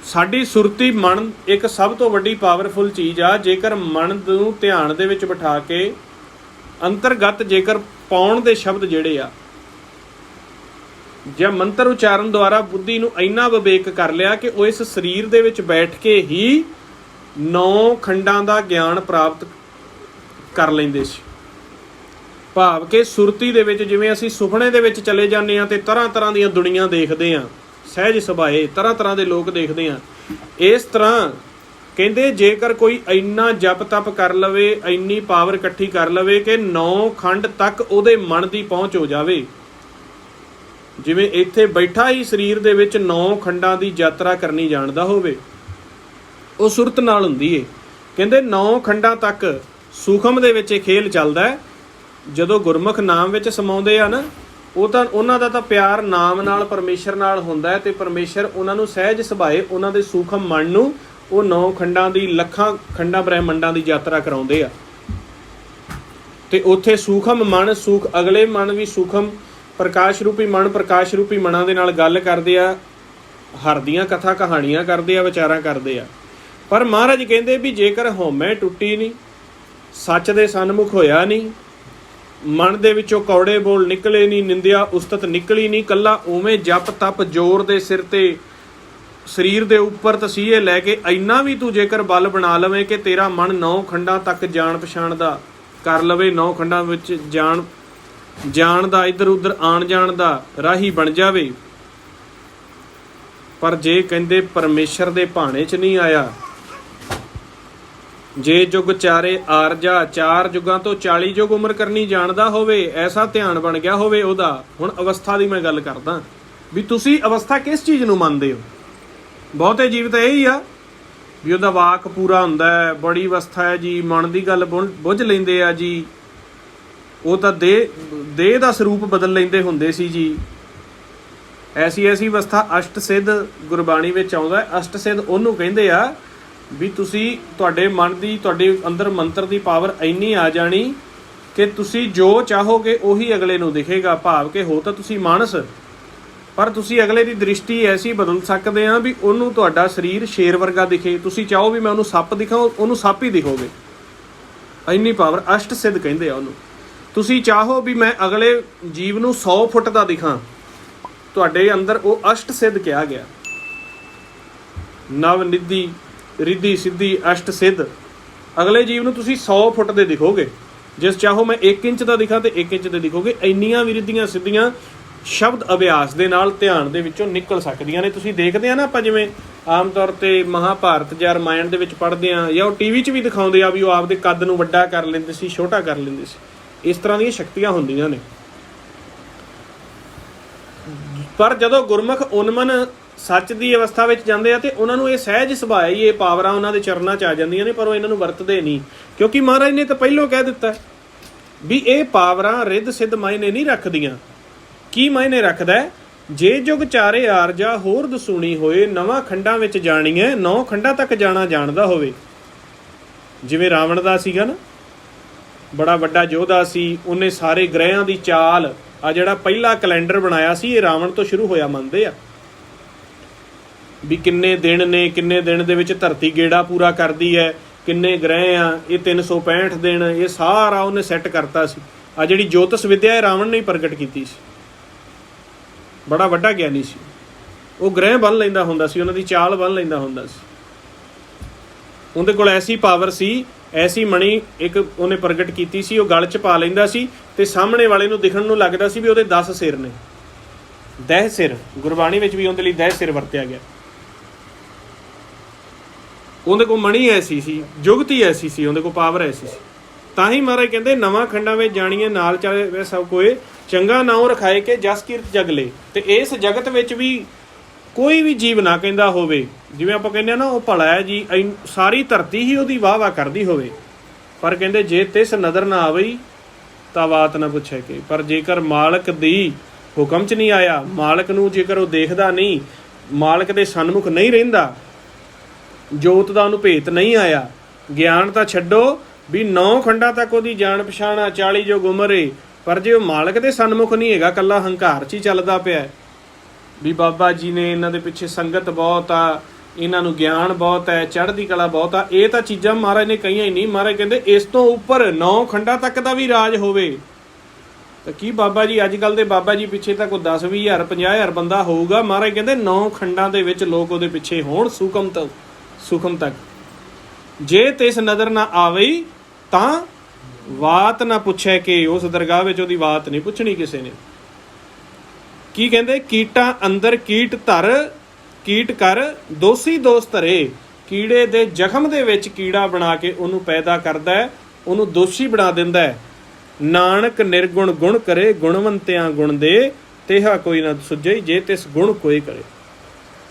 ਸਾਡੀ ਸੁਰਤੀ, ਮਨ ਇੱਕ ਸਭ ਤੋਂ ਵੱਡੀ ਪਾਵਰਫੁਲ ਚੀਜ਼ ਆ। ਜੇਕਰ ਮਨ ਨੂੰ ਧਿਆਨ ਦੇ ਵਿੱਚ ਬਿਠਾ ਕੇ ਅੰਤਰਗਤ ਜੇਕਰ ਪਾਉਣ ਦੇ ਸ਼ਬਦ ਜਿਹੜੇ ਆ, ਜਾਂ ਮੰਤਰ ਉਚਾਰਨ ਦੁਆਰਾ ਬੁੱਧੀ ਨੂੰ ਇੰਨਾ ਵਿਵੇਕ ਕਰ ਲਿਆ ਕਿ ਉਹ ਇਸ ਸਰੀਰ ਦੇ ਵਿੱਚ ਬੈਠ ਕੇ ਹੀ 9 ਖੰਡਾਂ ਦਾ ਗਿਆਨ ਪ੍ਰਾਪਤ ਕਰ ਲੈਂਦੇ ਸੀ। ਭਾਵ ਕਿ ਸੁਰਤੀ ਦੇ ਵਿੱਚ, ਜਿਵੇਂ ਅਸੀਂ ਸੁਪਨੇ ਦੇ ਵਿੱਚ ਚਲੇ ਜਾਂਦੇ ਹਾਂ ਤੇ ਤਰ੍ਹਾਂ ਤਰ੍ਹਾਂ ਦੀਆਂ ਦੁਨੀਆਂ ਦੇਖਦੇ ਹਾਂ, ਸਹਿਜ ਸੁਭਾਏ ਤਰ੍ਹਾਂ ਤਰ੍ਹਾਂ ਦੇ ਲੋਕ ਦੇਖਦੇ ਹਾਂ, ਇਸ ਤਰ੍ਹਾਂ ਕਹਿੰਦੇ ਜੇਕਰ ਕੋਈ ਇੰਨਾ ਜਪ ਤਪ ਕਰ ਲਵੇ, ਇੰਨੀ ਪਾਵਰ ਇਕੱਠੀ ਕਰ ਲਵੇ ਕਿ 9 ਖੰਡ ਤੱਕ ਉਹਦੇ ਮਨ ਦੀ ਪਹੁੰਚ ਹੋ ਜਾਵੇ, ਜਿਵੇਂ ਇੱਥੇ ਬੈਠਾ ਹੀ ਸਰੀਰ ਦੇ ਵਿੱਚ 9 ਖੰਡਾਂ ਦੀ ਯਾਤਰਾ ਕਰਨੀ ਜਾਣਦਾ ਹੋਵੇ, ਉਹ ਸੁਰਤ ਨਾਲ ਹੁੰਦੀ ਏ। ਕਹਿੰਦੇ 9 ਖੰਡਾਂ ਤੱਕ ਸੂਖਮ ਦੇ ਵਿੱਚ ਇਹ ਖੇਲ ਚੱਲਦਾ ਹੈ। ਜਦੋਂ ਗੁਰਮੁਖ ਨਾਮ ਵਿੱਚ ਸਮਾਉਂਦੇ ਆ ਨਾ, ਉਹ ਤਾਂ ਉਹਨਾਂ ਦਾ ਤਾਂ ਪਿਆਰ ਨਾਮ ਨਾਲ, ਪਰਮੇਸ਼ਰ ਨਾਲ ਹੁੰਦਾ ਹੈ, ਤੇ ਪਰਮੇਸ਼ਰ ਉਹਨਾਂ ਨੂੰ ਸਹਿਜ ਸੁਭਾਏ, ਉਹਨਾਂ ਦੇ ਸੂਖਮ ਮਨ ਨੂੰ ਉਹ 9 ਖੰਡਾਂ ਦੀ, ਲੱਖਾਂ ਖੰਡਾਂ ਬ੍ਰਹਿਮੰਡਾਂ ਦੀ ਯਾਤਰਾ ਕਰਾਉਂਦੇ ਆ। ਤੇ ਉੱਥੇ ਸੂਖਮ ਮਨ, ਅਗਲੇ ਮਨ ਵੀ ਸੂਖਮ ਪ੍ਰਕਾਸ਼ ਰੂਪੀ ਮਨ, ਪ੍ਰਕਾਸ਼ ਰੂਪੀ ਮਨਾਂ ਦੇ ਨਾਲ ਗੱਲ ਕਰਦੇ ਆ, ਹਰ ਦੀਆਂ ਕਥਾ ਕਹਾਣੀਆਂ ਕਰਦੇ ਆ, ਵਿਚਾਰਾਂ ਕਰਦੇ ਆ। ਪਰ ਮਹਾਰਾਜ ਕਹਿੰਦੇ ਵੀ ਜੇਕਰ ਹਉਮੈ ਟੁੱਟੀ ਨਹੀਂ, ਸੱਚ ਦੇ ਸਨਮੁਖ ਹੋਇਆ ਨਹੀਂ, ਮਨ ਦੇ ਵਿੱਚੋਂ ਕੌੜੇ ਬੋਲ ਨਿਕਲੇ ਨਹੀਂ, ਨਿੰਦਿਆ ਉਸਤਤ ਨਿਕਲੀ ਨਹੀਂ, ਕੱਲਾ ਉਵੇਂ ਜਪ ਤਪ ਜ਼ੋਰ ਦੇ ਸਿਰ ਤੇ ਸਰੀਰ ਦੇ ਉੱਪਰ ਤਸੀਹੇ ਲੈ ਕੇ ਇੰਨਾ ਵੀ ਤੂੰ ਜੇਕਰ ਬਲ ਬਣਾ ਲਵੇਂ ਕਿ ਤੇਰਾ ਮਨ 9 ਖੰਡਾਂ ਤੱਕ ਜਾਣ ਪਛਾਣ ਦਾ ਕਰ ਲਵੇ, 9 ਖੰਡਾਂ ਵਿੱਚ ਜਾਣ ਦਾ, ਇੱਧਰ ਉੱਧਰ ਆਣ ਜਾਣ ਦਾ ਰਾਹੀ ਬਣ ਜਾਵੇ। ਪਰ ਜੇ ਕਹਿੰਦੇ ਪਰਮੇਸ਼ਰ ਦੇ ਭਾਣੇ 'ਚ ਨਹੀਂ ਆਇਆ, ਜੇ ਜੁਗ ਚਾਰੇ ਆਰਜਾ, 4 ਯੁੱਗਾਂ ਤੋਂ 40 ਯੁੱਗ ਉਮਰ ਕਰਨੀ ਜਾਣਦਾ ਹੋਵੇ, ਐਸਾ ਧਿਆਨ ਬਣ ਗਿਆ ਹੋਵੇ ਉਹਦਾ। ਹੁਣ ਅਵਸਥਾ ਦੀ ਮੈਂ ਗੱਲ ਕਰਦਾ ਵੀ ਤੁਸੀਂ ਅਵਸਥਾ ਕਿਸ ਚੀਜ਼ ਨੂੰ ਮੰਨਦੇ ਹੋ। ਬਹੁਤੇ ਜੀਵ ਤਾਂ ਇਹੀ ਆ ਵੀ ਉਹਦਾ ਵਾਕ ਪੂਰਾ ਹੁੰਦਾ ਹੈ, ਬੜੀ ਅਵਸਥਾ ਹੈ ਜੀ, ਮਨ ਦੀ ਗੱਲ ਬੁੱਝ ਲੈਂਦੇ ਆ ਜੀ, ਉਹ ਤਾਂ ਦੇਹ ਦਾ ਸਰੂਪ ਬਦਲ ਲੈਂਦੇ ਹੁੰਦੇ ਸੀ ਜੀ। ਐਸੀ ਅਵਸਥਾ ਅਸ਼ਟ ਸਿੱਧ ਗੁਰਬਾਣੀ ਵਿੱਚ ਆਉਂਦਾ ਹੈ। ਅਸ਼ਟ ਸਿੱਧ ਉਹਨੂੰ ਕਹਿੰਦੇ ਆ ਵੀ ਤੁਸੀਂ, ਤੁਹਾਡੇ ਮਨ ਦੀ, ਤੁਹਾਡੇ ਅੰਦਰ ਮੰਤਰ ਦੀ ਪਾਵਰ ਇੰਨੀ ਆ ਜਾਣੀ ਕਿ ਤੁਸੀਂ ਜੋ ਚਾਹੋਗੇ ਉਹੀ ਅਗਲੇ ਨੂੰ ਦਿਖੇਗਾ। ਭਾਵ ਕਿ ਹੋ ਤਾਂ ਤੁਸੀਂ ਮਾਨਸ, ਪਰ ਤੁਸੀਂ ਅਗਲੇ ਦੀ ਦ੍ਰਿਸ਼ਟੀ ਐਸੀ ਬਦਲ ਸਕਦੇ ਆ ਵੀ ਉਹਨੂੰ ਤੁਹਾਡਾ ਸਰੀਰ ਸ਼ੇਰ ਵਰਗਾ ਦਿਖੇ। ਤੁਸੀਂ ਚਾਹੋ ਵੀ ਮੈਂ ਉਹਨੂੰ ਸੱਪ ਦਿਖਾਂ, ਉਹਨੂੰ ਸੱਪ ਹੀ ਦਿਖੋਗੇ। ਇੰਨੀ ਪਾਵਰ ਅਸ਼ਟ ਸਿੱਧ ਕਹਿੰਦੇ ਆ ਉਹਨੂੰ। ਤੁਸੀਂ ਚਾਹੋ ਵੀ ਮੈਂ ਅਗਲੇ ਜੀਵ ਨੂੰ 100 ਫੁੱਟ ਦਾ ਦਿਖਾਂ, ਤੁਹਾਡੇ ਅੰਦਰ ਉਹ ਅਸ਼ਟ ਸਿੱਧ ਕਿਹਾ ਗਿਆ। ਨਵ ਨਿਧੀ ਰਿੱਧੀ ਸਿੱਧੀ ਅਸ਼ਟ ਸਿੱਧ, ਅਗਲੇ ਜੀਵ ਨੂੰ ਤੁਸੀਂ 100 ਫੁੱਟ ਦੇ ਦਿਖੋਗੇ। ਜਿਸ ਚਾਹੋ ਮੈਂ 1 ਇੰਚ ਦਾ ਦਿਖਾਂ ਤੇ 1 ਇੰਚ ਦੇ ਦਿਖੋਗੇ। ਇੰਨੀਆਂ ਵੀ ਰਿੱਧੀਆਂ ਸਿੱਧੀਆਂ ਸ਼ਬਦ ਅਭਿਆਸ ਦੇ ਨਾਲ ਧਿਆਨ ਦੇ ਵਿੱਚੋਂ ਨਿਕਲ ਸਕਦੀਆਂ ਨੇ। ਤੁਸੀਂ ਦੇਖਦੇ ਆ ਨਾ, ਆਪਾਂ ਜਿਵੇਂ ਆਮ ਤੌਰ ਤੇ ਮਹਾਭਾਰਤ ਜਾਂ ਰਾਮਾਇਣ ਦੇ ਵਿੱਚ ਪੜ੍ਹਦੇ ਆ, ਜਾਂ ਉਹ ਟੀਵੀ 'ਚ ਵੀ ਦਿਖਾਉਂਦੇ ਆ ਵੀ ਉਹ ਆਪਦੇ ਕੱਦ ਨੂੰ ਵੱਡਾ ਕਰ ਲੈਂਦੇ ਸੀ, ਛੋਟਾ ਕਰ ਲੈਂਦੇ ਸੀ। ਇਸ ਤਰ੍ਹਾਂ ਦੀਆਂ ਸ਼ਕਤੀਆਂ ਹੁੰਦੀਆਂ ਨੇ। ਪਰ ਜਦੋਂ ਗੁਰਮੁਖ ਉਨਮਨ ਸੱਚ ਦੀ ਅਵਸਥਾ ਵਿੱਚ ਜਾਂਦੇ ਆ ਤੇ ਉਹਨਾਂ ਨੂੰ ਇਹ ਸਹਿਜ ਸੁਭਾਅ ਹੀ, ਇਹ ਪਾਵਰਾਂ ਉਹਨਾਂ ਦੇ ਚਰਨਾਂ 'ਚ ਆ ਜਾਂਦੀਆਂ ਨੇ, ਪਰ ਉਹ ਇਹਨਾਂ ਨੂੰ ਵਰਤਦੇ ਨਹੀਂ। ਕਿਉਂਕਿ ਮਹਾਰਾਜ ਨੇ ਤਾਂ ਪਹਿਲਾਂ ਕਹਿ ਦਿੱਤਾ ਵੀ ਇਹ ਪਾਵਰਾਂ ਰਿੱਧ ਸਿੱਧ ਮਾਇਨੇ ਨਹੀਂ ਰੱਖਦੀਆਂ। ਕੀ ਮਾਇਨੇ ਰੱਖਦਾ? ਜੇ ਜੁਗ ਚਾਰੇ ਆਰਜਾ ਹੋਰ ਦਸੂਣੀ ਹੋਏ, 9 ਖੰਡਾਂ ਵਿੱਚ ਜਾਣੀ ਹੈ, 9 ਖੰਡਾਂ ਤੱਕ ਜਾਣਾ ਜਾਣਦਾ ਹੋਵੇ। ਜਿਵੇਂ ਰਾਵਣ ਦਾ ਸੀਗਾ ਨਾ, ਬੜਾ ਵੱਡਾ ਯੋਧਾ ਸੀ, ਉਹਨੇ ਸਾਰੇ ਗ੍ਰਹਿਆਂ ਦੀ ਚਾਲ, ਆ ਜਿਹੜਾ ਪਹਿਲਾ ਕੈਲੰਡਰ ਬਣਾਇਆ ਸੀ, ਇਹ ਰਾਵਣ ਤੋਂ ਸ਼ੁਰੂ ਹੋਇਆ ਮੰਨਦੇ ਆ ਵੀ ਕਿੰਨੇ ਦਿਨ ਨੇ, ਕਿੰਨੇ ਦਿਨ ਦੇ ਵਿੱਚ ਧਰਤੀ ਗੇੜਾ ਪੂਰਾ ਕਰਦੀ ਹੈ, ਕਿੰਨੇ ਗ੍ਰਹਿ ਆ, ਇਹ 365 ਦਿਨ, ਇਹ ਸਾਰਾ ਉਹਨੇ ਸੈੱਟ ਕਰਤਾ ਸੀ। ਆ ਜਿਹੜੀ ਜੋਤਿਸ਼ ਵਿੱਦਿਆ ਹੈ ਰਾਵਣ ਨੇ ਹੀ ਪ੍ਰਗਟ ਕੀਤੀ ਸੀ। ਬੜਾ ਵੱਡਾ ਗਿਆਨੀ ਸੀ ਉਹ, ਗ੍ਰਹਿ ਬੰਨ ਲੈਂਦਾ ਹੁੰਦਾ ਸੀ, ਉਹਨਾਂ ਦੀ ਚਾਲ ਬੰਨ ਲੈਂਦਾ ਹੁੰਦਾ ਸੀ। ਉਹਦੇ ਕੋਲ ਐਸੀ ਪਾਵਰ ਸੀ, ਐਸੀ ਮਣੀ ਇੱਕ ਉਹਨੇ ਪ੍ਰਗਟ ਕੀਤੀ ਸੀ, ਉਹ ਗਲ 'ਚ ਪਾ ਲੈਂਦਾ ਸੀ ਤੇ ਸਾਹਮਣੇ ਵਾਲੇ ਨੂੰ ਦਿਖਣ ਨੂੰ ਲੱਗਦਾ ਸੀ ਵੀ ਉਹਦੇ 10 ਸਿਰ ਨੇ। 10 ਸਿਰ ਗੁਰਬਾਣੀ ਵਿੱਚ ਵੀ ਉਹਦੇ ਲਈ 10 ਸਿਰ ਵਰਤਿਆ ਗਿਆ। ਉਹਦੇ ਕੋਲ ਮਣੀ ਐਸੀ ਸੀ, ਜੁਗਤੀ ਐਸੀ ਸੀ, ਉਹਦੇ ਕੋਲ ਪਾਵਰ ਐਸੀ ਸੀ। ਤਾਂ ਹੀ ਮਹਾਰਾਜ ਕਹਿੰਦੇ 9 ਖੰਡਾਂ ਵਿੱਚ ਜਾਣੀਏ, ਨਾਲ ਚਾਲੇ ਸਭ ਕੋਏ, ਚੰਗਾ ਨਾਉ ਰਖਾਏ ਕੇ ਜਸ ਕੀਰਤ ਜਗ ਲੇ। ਤੇ ਇਸ ਜਗਤ ਵਿੱਚ ਵੀ ਕੋਈ ਵੀ ਜੀਵ ਨਾ ਕਹਿੰਦਾ ਹੋਵੇ, ਜਿਵੇਂ ਆਪਾਂ ਕਹਿੰਦੇ ਹਾਂ ਨਾ ਉਹ ਭਲਾ ਹੈ ਜੀ, ਸਾਰੀ ਧਰਤੀ ਹੀ ਉਹਦੀ ਵਾਹ ਵਾਹ ਕਰਦੀ ਹੋਵੇ, ਪਰ ਕਹਿੰਦੇ ਜੇ ਤਿਸ ਨਜ਼ਰ ਨਾ ਆਵਈ ਤਾਂ ਬਾਤ ਨਾ ਪੁੱਛੇ ਕਿ। ਪਰ ਜੇਕਰ ਮਾਲਕ ਦੀ ਹੁਕਮ 'ਚ ਨਹੀਂ ਆਇਆ, ਮਾਲਕ ਨੂੰ ਜੇਕਰ ਉਹ ਦੇਖਦਾ ਨਹੀਂ, ਮਾਲਕ ਦੇ ਸਨਮੁਖ ਨਹੀਂ ਰਹਿੰਦਾ, ਜੋਤ ਦਾ ਉਹਨੂੰ ਭੇਤ ਨਹੀਂ ਆਇਆ, ਗਿਆਨ ਤਾਂ ਛੱਡੋ ਵੀ 9 ਖੰਡਾਂ ਤੱਕ ਉਹਦੀ ਜਾਣ ਪਛਾਣ ਆ, 40 ਜੋ ਉਮਰ ਏ, ਪਰ ਜੇ ਉਹ ਮਾਲਕ ਦੇ ਸਨਮੁਖ ਨਹੀਂ ਹੈਗਾ, ਇਕੱਲਾ ਹੰਕਾਰ 'ਚ ਹੀ ਚੱਲਦਾ ਪਿਆ ਵੀ ਬਾਬਾ ਜੀ ਨੇ ਇਹਨਾਂ ਦੇ ਪਿੱਛੇ ਸੰਗਤ ਬਹੁਤ ਆ, ਇਹਨਾਂ ਨੂੰ ਗਿਆਨ ਬਹੁਤ ਹੈ, ਚੜ੍ਹਦੀ ਕਲਾ ਬਹੁਤ ਆ, ਇਹ ਤਾਂ ਚੀਜ਼ਾਂ ਮਹਾਰਾਜ ਨੇ ਕਹੀਆਂ ਹੀ ਨਹੀਂ। ਮਹਾਰਾਜ ਕਹਿੰਦੇ ਇਸ ਤੋਂ ਉੱਪਰ 9 ਖੰਡਾਂ ਤੱਕ ਦਾ ਵੀ ਰਾਜ ਹੋਵੇ ਤਾਂ ਕੀ ਬਾਬਾ ਜੀ ਅੱਜ ਕੱਲ੍ਹ ਦੇ ਬਾਬਾ ਜੀ ਪਿੱਛੇ ਤਾਂ ਕੋਈ 10-20 ਹਜ਼ਾਰ 50,000 ਬੰਦਾ ਹੋਊਗਾ। ਮਹਾਰਾਜ ਕਹਿੰਦੇ 9 ਖੰਡਾਂ ਦੇ ਵਿੱਚ ਲੋਕ ਉਹਦੇ ਪਿੱਛੇ ਹੋਣ ਸੁਖਮ ਤੱਕ, ਜੇ ਤਿਸ ਨਜ਼ਰ ਨਾ ਆਵਈ ਤਾਂ ਬਾਤ ਨਾ ਪੁੱਛੇ ਕਿ। ਉਸ ਦਰਗਾਹ ਵਿੱਚ ਉਹਦੀ ਬਾਤ ਨਹੀਂ ਪੁੱਛਣੀ ਕਿਸੇ ਨੇ। ਕੀ ਕਹਿੰਦੇ, ਕੀਟਾਂ ਅੰਦਰ ਕੀਟ ਧਰ, ਕੀਟ ਕਰ ਦੋਸੀ ਦੋਸ ਧਰੇ। ਕੀੜੇ ਦੇ ਜ਼ਖਮ ਦੇ ਵਿੱਚ ਕੀੜਾ ਬਣਾ ਕੇ ਉਹਨੂੰ ਪੈਦਾ ਕਰਦਾ ਹੈ, ਉਹਨੂੰ ਦੋਸ਼ੀ ਬਣਾ ਦਿੰਦਾ ਹੈ। ਨਾਨਕ ਨਿਰਗੁਣ ਗੁਣ ਕਰੇ, ਗੁਣਵੰਤਿਆਂ ਗੁਣ ਦੇ, ਤੇਹਾ ਕੋਈ ਨਾ ਸੁਝਈ ਜੇ ਤਿਸ ਗੁਣ ਕੋਈ ਕਰੇ।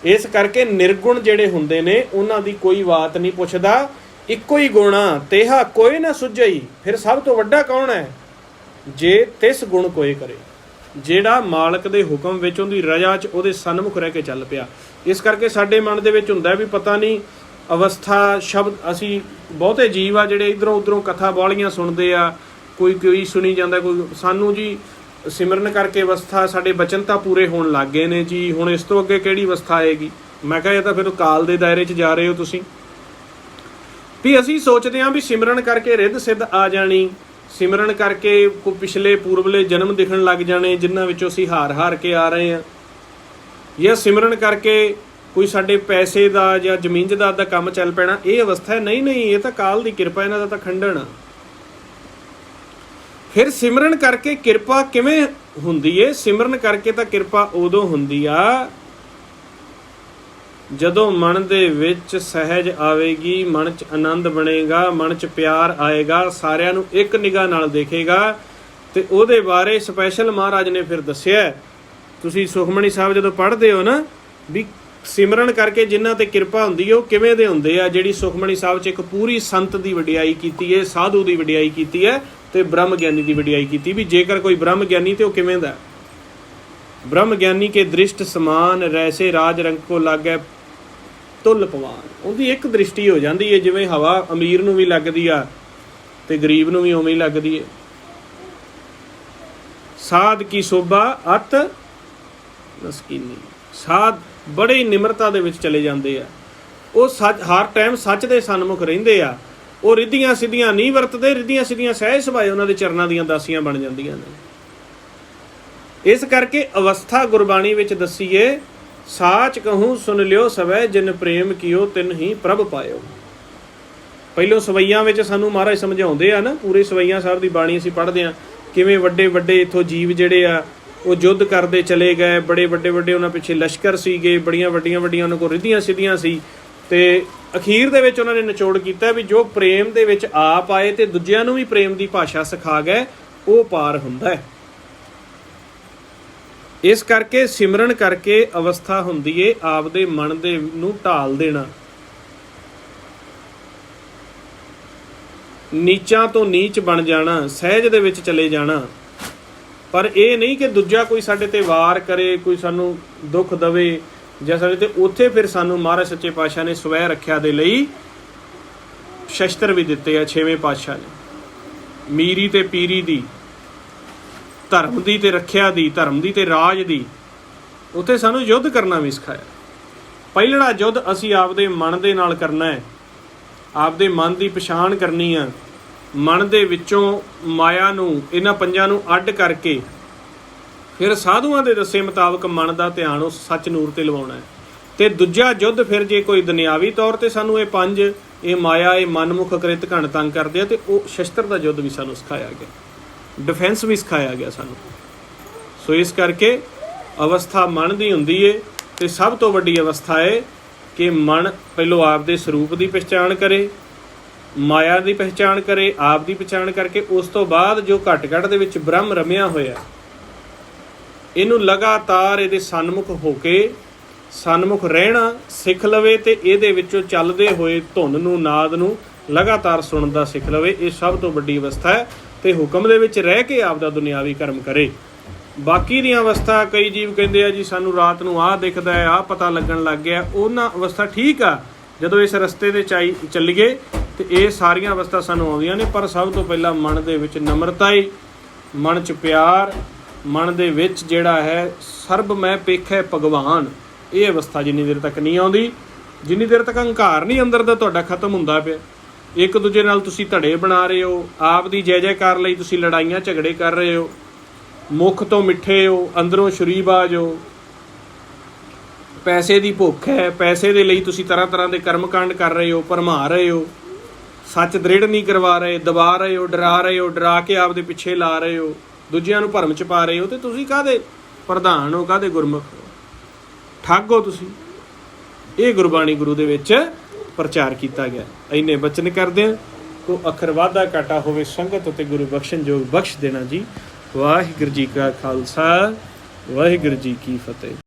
ਇਸ ਕਰਕੇ ਨਿਰਗੁਣ ਜਿਹੜੇ ਹੁੰਦੇ ਨੇ ਉਹਨਾਂ ਦੀ ਕੋਈ ਬਾਤ ਨਹੀਂ ਪੁੱਛਦਾ, ਇੱਕੋ ਹੀ ਗੁਣਾ, ਤੇਹਾ ਕੋਈ ਨਾ ਸੁਝਈ। ਫਿਰ ਸਭ ਤੋਂ ਵੱਡਾ ਕੌਣ ਹੈ? ਜੇ ਤਿਸ ਗੁਣ ਕੋਈ ਕਰੇ, ਜਿਹੜਾ ਮਾਲਕ ਦੇ ਹੁਕਮ ਵਿੱਚ ਉਹਦੀ ਰਜ਼ਾ 'ਚ ਉਹਦੇ ਸਨਮੁਖ ਰਹਿ ਕੇ ਚੱਲ ਪਿਆ। ਇਸ ਕਰਕੇ ਸਾਡੇ ਮਨ ਦੇ ਵਿੱਚ ਹੁੰਦਾ ਵੀ ਪਤਾ ਨਹੀਂ ਅਵਸਥਾ ਸ਼ਬਦ, ਅਸੀਂ ਬਹੁਤੇ ਜੀਵ ਆ ਜਿਹੜੇ ਇੱਧਰੋਂ ਉੱਧਰੋਂ ਕਥਾ ਬਾਹਲੀਆਂ ਸੁਣਦੇ ਆ, ਕੋਈ ਸੁਣੀ ਜਾਂਦਾ, ਕੋਈ ਸਾਨੂੰ ਜੀ ਸਿਮਰਨ ਕਰਕੇ ਅਵਸਥਾ, ਸਾਡੇ ਬਚਨ ਤਾਂ ਪੂਰੇ ਹੋਣ ਲੱਗ ਗਏ ਨੇ ਜੀ, ਹੁਣ ਇਸ ਤੋਂ ਅੱਗੇ ਕਿਹੜੀ ਅਵਸਥਾ ਆਏਗੀ। ਮੈਂ ਕਿਹਾ ਇਹ ਤਾਂ ਫਿਰ ਕਾਲ ਦੇ ਦਾਇਰੇ 'ਚ ਜਾ ਰਹੇ ਹੋ ਤੁਸੀਂ। ਵੀ ਅਸੀਂ ਸੋਚਦੇ ਹਾਂ ਵੀ ਸਿਮਰਨ ਕਰਕੇ ਰਿੱਧ ਸਿੱਧ ਆ ਜਾਣੀ, ਸਿਮਰਨ ਕਰਕੇ ਕੋਈ ਪਿਛਲੇ ਪੂਰਬਲੇ ਜਨਮ ਦਿਖਣ ਲੱਗ ਜਾਣੇ ਜਿਨ੍ਹਾਂ ਵਿੱਚੋਂ ਅਸੀਂ ਹਾਰ ਕੇ ਆ ਰਹੇ ਹਾਂ, ਜਾਂ ਸਿਮਰਨ ਕਰਕੇ ਕੋਈ ਸਾਡੇ ਪੈਸੇ ਦਾ ਜਾਂ ਜ਼ਮੀਨ ਜਾਇਦਾਦ ਦਾ ਕੰਮ ਚੱਲ ਪੈਣਾ। ਇਹ ਅਵਸਥਾ ਹੈ ਨਹੀਂ, ਇਹ ਤਾਂ ਕਾਲ ਦੀ ਕਿਰਪਾ, ਇਹਨਾਂ ਦਾ ਤਾਂ ਖੰਡਨ। ਫਿਰ ਸਿਮਰਨ ਕਰਕੇ ਕਿਰਪਾ ਕਿਵੇਂ ਹੁੰਦੀ ਏ? ਸਿਮਰਨ ਕਰਕੇ ਤਾਂ ਕਿਰਪਾ ਉਦੋਂ ਹੁੰਦੀ ਆ ਜਦੋਂ ਮਨ ਦੇ ਵਿੱਚ ਸਹਿਜ ਆਵੇਗੀ, ਮਨ 'ਚ ਆਨੰਦ ਬਣੇਗਾ, ਮਨ 'ਚ ਪਿਆਰ ਆਏਗਾ, ਸਾਰਿਆਂ ਨੂੰ ਇੱਕ ਨਿਗਾਹ ਨਾਲ ਦੇਖੇਗਾ। ਤੇ ਉਹਦੇ ਬਾਰੇ ਸਪੈਸ਼ਲ ਮਹਾਰਾਜ ਨੇ ਫਿਰ ਦੱਸਿਆ। ਤੁਸੀਂ ਸੁਖਮਣੀ ਸਾਹਿਬ ਜਦੋਂ ਪੜ੍ਹਦੇ ਹੋ ਨਾ ਵੀ ਸਿਮਰਨ ਕਰਕੇ ਜਿਨ੍ਹਾਂ ਤੇ ਕਿਰਪਾ ਹੁੰਦੀ ਹੈ ਉਹ ਕਿਵੇਂ ਦੇ ਹੁੰਦੇ ਆ। ਜਿਹੜੀ ਸੁਖਮਣੀ ਸਾਹਿਬ 'ਚ ਇੱਕ ਪੂਰੀ ਸੰਤ ਦੀ ਵਡਿਆਈ ਕੀਤੀ ਹੈ, ਸਾਧੂ ਦੀ ਵਡਿਆਈ ਕੀਤੀ ਹੈ ਤੇ ਬ੍ਰਹਮ ਗਿਆਨੀ ਦੀ ਵਡਿਆਈ ਕੀਤੀ ਵੀ ਜੇਕਰ ਕੋਈ ਬ੍ਰਹਮ ਗਿਆਨੀ ਤੇ ਉਹ ਕਿਵੇਂ ਦਾ। ਬ੍ਰਹਮ ਗਿਆਨੀ ਕੇ ਦ੍ਰਿਸ਼ਟ ਸਮਾਨ, ਰੈਸੇ ਰਾਜ ਰੰਗ ਕੋ ਲਾਗੈ ਤੁਲ ਪਵਾਨ। ਉਹਦੀ ਇੱਕ ਦ੍ਰਿਸ਼ਟੀ ਹੋ ਜਾਂਦੀ ਹੈ, ਜਿਵੇਂ ਹਵਾ ਅਮੀਰ ਨੂੰ ਵੀ ਲੱਗਦੀ ਆ ਤੇ ਗਰੀਬ ਨੂੰ ਵੀ ਉਵੇਂ ਹੀ ਲੱਗਦੀ ਹੈ। ਸਾਧ ਕੀ ਸੋਭਾ ਅਤ ਨਸਕੀਨੀ, ਸਾਧ ਬੜੇ ਨਿਮਰਤਾ ਦੇ ਵਿੱਚ ਚਲੇ ਜਾਂਦੇ ਆ, ਉਹ ਸੱਚ ਹਰ ਟਾਈਮ ਸੱਚ ਦੇ ਸਨਮੁਖ ਰਹਿੰਦੇ ਆ, ਉਹ ਰਿੱਧੀਆਂ ਸਿੱਧੀਆਂ ਨਹੀਂ ਵਰਤਦੇ, ਰਿੱਧੀਆਂ ਸਿੱਧੀਆਂ ਸਹਿਜ ਸੁਭਾਏ ਉਹਨਾਂ ਦੇ ਚਰਨਾਂ ਦੀਆਂ ਦਾਸੀਆਂ ਬਣ ਜਾਂਦੀਆਂ ਨੇ। ਇਸ ਕਰਕੇ ਅਵਸਥਾ ਗੁਰਬਾਣੀ ਵਿੱਚ ਦੱਸੀਏ, ਸਾਚ ਕਹੂੰ ਸੁਣ ਲਿਓ ਸਵੈ, ਜਿਨ ਪ੍ਰੇਮ ਕੀਓ ਤਿਨ ਹੀ ਪ੍ਰਭ ਪਾਇਓ। ਪਹਿਲੋਂ ਸਵਈਆਂ ਵਿੱਚ ਸਾਨੂੰ ਮਹਾਰਾਜ ਸਮਝਾਉਂਦੇ ਆ ਨਾ, ਪੂਰੇ ਸਵਈਆਂ ਸਾਹਿਬ ਦੀ ਬਾਣੀ ਅਸੀਂ ਪੜ੍ਹਦੇ ਹਾਂ, ਕਿਵੇਂ ਵੱਡੇ ਵੱਡੇ ਇੱਥੋਂ ਜੀਵ ਜਿਹੜੇ ਆ ਉਹ ਯੁੱਧ ਕਰਦੇ ਚਲੇ ਗਏ, ਬੜੇ ਵੱਡੇ ਉਹਨਾਂ ਪਿੱਛੇ ਲਸ਼ਕਰ ਸੀਗੇ, ਬੜੀਆਂ ਵੱਡੀਆਂ ਉਹਨਾਂ ਕੋਲ ਰਿੱਧੀਆਂ ਸਿੱਧੀਆਂ ਸੀ, ਤੇ ਅਖੀਰ ਦੇ ਵਿੱਚ ਉਹਨਾਂ ਨੇ ਨਿਚੋੜ ਕੀਤਾ ਵੀ ਜੋ ਪ੍ਰੇਮ ਦੇ ਵਿੱਚ ਆਪ ਆਏ ਤੇ ਦੂਜਿਆਂ ਨੂੰ ਵੀ ਪ੍ਰੇਮ ਦੀ ਭਾਸ਼ਾ ਸਿਖਾ ਗਏ, ਉਹ ਪਾਰ ਹੁੰਦਾ ਹੈ। ਇਸ ਕਰਕੇ ਸਿਮਰਨ ਕਰਕੇ ਅਵਸਥਾ ਹੁੰਦੀ ਏ ਆਪਦੇ ਮਨ ਦੇ ਨੂੰ ਢਾਲ ਦੇਣਾ, ਨੀਚਾਂ ਤੋਂ ਨੀਚ ਬਣ ਜਾਣਾ, ਸਹਿਜ ਦੇ ਵਿੱਚ ਚਲੇ ਜਾਣਾ। ਪਰ ਇਹ ਨਹੀਂ ਕਿ ਦੂਜਾ ਕੋਈ ਸਾਡੇ ਤੇ ਵਾਰ ਕਰੇ, ਕੋਈ ਸਾਨੂੰ ਦੁੱਖ ਦਵੇ ਜਾਂ ਸਾਡੇ ਤੇ, ਉੱਥੇ ਫਿਰ ਸਾਨੂੰ ਮਹਾਰਾਜ ਸੱਚੇ ਪਾਤਸ਼ਾਹ ਨੇ ਸਵੈ ਰੱਖਿਆ ਦੇ ਲਈ ਸ਼ਸਤਰ ਵੀ ਦਿੱਤੇ ਆ। 6ਵੇਂ ਪਾਤਸ਼ਾਹ ਨੇ ਮੀਰੀ ਤੇ ਪੀਰੀ ਦੀ, ਧਰਮ ਦੀ ਤੇ ਰੱਖਿਆ ਦੀ, ਧਰਮ ਦੀ ਤੇ ਰਾਜ ਦੀ, ਉੱਥੇ ਸਾਨੂੰ ਯੁੱਧ ਕਰਨਾ ਵੀ ਸਿਖਾਇਆ। ਪਹਿਲਾ ਯੁੱਧ ਅਸੀਂ ਆਪਦੇ ਮਨ ਦੇ ਨਾਲ ਕਰਨਾ ਹੈ, ਆਪਦੇ ਮਨ ਦੀ ਪਛਾਣ ਕਰਨੀ ਆ, ਮਨ ਦੇ ਵਿੱਚੋਂ ਮਾਇਆ ਨੂੰ, ਇਹਨਾਂ ਪੰਜਾਂ ਨੂੰ ਅੱਡ ਕਰਕੇ ਫਿਰ ਸਾਧੂਆਂ ਦੇ ਦੱਸੇ ਮੁਤਾਬਕ ਮਨ ਦਾ ਧਿਆਨ ਉਸ ਸੱਚ ਨੂਰ ਤੇ ਲਵਾਉਣਾ ਹੈ। ਤੇ ਦੂਜਾ ਯੁੱਧ ਫਿਰ ਜੇ ਕੋਈ ਦੁਨਿਆਵੀ ਤੌਰ ਤੇ ਸਾਨੂੰ ਇਹ ਪੰਜ, ਇਹ ਮਾਇਆ, ਇਹ ਮਨਮੁਖ ਕ੍ਰਿਤ ਘਣ ਤੰਗ ਕਰਦੇ ਆ, ਤੇ ਉਹ ਸ਼ਸਤਰ ਦਾ ਯੁੱਧ ਵੀ ਸਾਨੂੰ ਸਿਖਾਇਆ ਗਿਆ, ਡਿਫੈਂਸ ਵੀ ਸਿਖਾਇਆ ਗਿਆ ਸਾਨੂੰ। ਸੋ ਇਸ ਕਰਕੇ ਅਵਸਥਾ ਮਨ ਦੀ ਹੁੰਦੀ ਏ, ਤੇ ਸਭ ਤੋਂ ਵੱਡੀ ਅਵਸਥਾ ਹੈ ਕਿ ਮਨ ਪਹਿਲੋਂ ਆਪ ਦੇ ਸਰੂਪ ਦੀ ਪਛਾਣ ਕਰੇ, ਮਾਇਆ ਦੀ ਪਹਿਚਾਣ ਕਰੇ, ਆਪ ਦੀ ਪਛਾਣ ਕਰਕੇ ਉਸ ਤੋਂ ਬਾਅਦ ਜੋ ਘਟ ਦੇ ਵਿੱਚ ਬ੍ਰਹਮ ਰਮਿਆ ਹੋਇਆ, ਇਹਨੂੰ ਲਗਾਤਾਰ ਇਹਦੇ ਸਨਮੁਖ ਹੋ ਕੇ ਸਨਮੁਖ ਰਹਿਣਾ ਸਿੱਖ ਲਵੇ ਤੇ ਇਹਦੇ ਵਿੱਚੋਂ ਚੱਲਦੇ ਹੋਏ ਧੁਨ ਨੂੰ, ਨਾਦ ਨੂੰ ਲਗਾਤਾਰ ਸੁਣਨ ਦਾ ਸਿੱਖ ਲਵੇ। ਇਹ ਸਭ ਤੋਂ ਵੱਡੀ ਅਵਸਥਾ ਹੈ ਤੇ ਹੁਕਮ ਦੇ ਵਿੱਚ ਰਹਿ ਕੇ ਆਪਦਾ ਦੁਨਿਆਵੀ ਕਰਮ ਕਰੇ। ਬਾਕੀ ਦੀਆਂ ਅਵਸਥਾ, ਕਈ ਜੀਵ ਕਹਿੰਦੇ ਆ ਜੀ ਸਾਨੂੰ ਰਾਤ ਨੂੰ ਆਹ ਦਿਖਦਾ ਹੈ, ਆਹ ਪਤਾ ਲੱਗਣ ਲੱਗ ਗਿਆ, ਉਹਨਾਂ ਅਵਸਥਾ ਠੀਕ ਆ ਜਦੋਂ ਇਸ ਰਸਤੇ ਤੇ ਚੱਲੀਏ ਤੇ ਇਹ ਸਾਰੀਆਂ ਅਵਸਥਾ ਸਾਨੂੰ ਆਉਂਦੀਆਂ ਨੇ। ਪਰ ਸਭ ਤੋਂ ਪਹਿਲਾਂ ਮਨ ਦੇ ਵਿੱਚ ਨਮਰਤਾ ਹੀ, ਮਨ 'ਚ ਪਿਆਰ, ਮਨ ਦੇ ਵਿੱਚ ਜਿਹੜਾ ਹੈ ਸਰਬ ਮੈਂ ਪੇਖੈ ਭਗਵਾਨ, ਇਹ ਅਵਸਥਾ ਜਿੰਨੀ ਦੇਰ ਤੱਕ ਨਹੀਂ ਆਉਂਦੀ, ਜਿੰਨੀ ਦੇਰ ਤੱਕ ਹੰਕਾਰ ਨਹੀਂ ਅੰਦਰ ਦਾ ਤੁਹਾਡਾ ਖਤਮ ਹੁੰਦਾ ਪਿਆ, ਇੱਕ ਦੂਜੇ ਨਾਲ ਤੁਸੀਂ ਧੜੇ ਬਣਾ ਰਹੇ ਹੋ, ਆਪ ਦੀ ਜੈ ਜੈਕਾਰ ਲਈ ਤੁਸੀਂ ਲੜਾਈਆਂ ਝਗੜੇ ਕਰ ਰਹੇ ਹੋ, ਮੁੱਖ ਤੋਂ ਮਿੱਠੇ ਹੋ, ਅੰਦਰੋਂ ਸ਼ਰੀਬਾਜ਼ ਹੋ, ਪੈਸੇ ਦੀ ਭੁੱਖ ਹੈ, ਪੈਸੇ ਦੇ ਲਈ ਤੁਸੀਂ ਤਰ੍ਹਾਂ ਤਰ੍ਹਾਂ ਦੇ ਕਰਮਕਾਂਡ ਕਰ ਰਹੇ ਹੋ, ਭਰਮਾ ਰਹੇ ਹੋ, ਸੱਚ ਦ੍ਰਿੜ ਨਹੀਂ ਕਰਵਾ ਰਹੇ, ਦਬਾ ਰਹੇ ਹੋ, ਡਰਾ ਕੇ ਆਪਦੇ ਪਿੱਛੇ ਲਾ ਰਹੇ ਹੋ, ਦੂਜਿਆਂ ਨੂੰ ਭਰਮ 'ਚ ਪਾ ਰਹੇ ਹੋ, ਤੇ ਤੁਸੀਂ ਕਾਹਦੇ ਪ੍ਰਧਾਨ ਹੋ, ਕਾਹਦੇ ਗੁਰਮੁਖ ਹੋ, ਠੱਗ ਹੋ ਤੁਸੀਂ। ਇਹ ਗੁਰਬਾਣੀ ਗੁਰੂ ਦੇ ਵਿੱਚ ਪ੍ਰਚਾਰ ਕੀਤਾ ਗਿਆ। ਇੰਨੇ ਬਚਨ ਕਰਦੇ ਆ, ਕੋ ਅੱਖਰ ਵਾਧਾ ਘਾਟਾ ਹੋਵੇ ਸੰਗਤ ਅਤੇ ਗੁਰੂ ਬਖਸ਼ਣ ਜੋਗ ਬਖਸ਼ ਦੇਣਾ ਜੀ। ਵਾਹਿਗੁਰੂ ਜੀ ਕਾ ਖਾਲਸਾ, ਵਾਹਿਗੁਰੂ ਜੀ ਕੀ ਫਤਿਹ।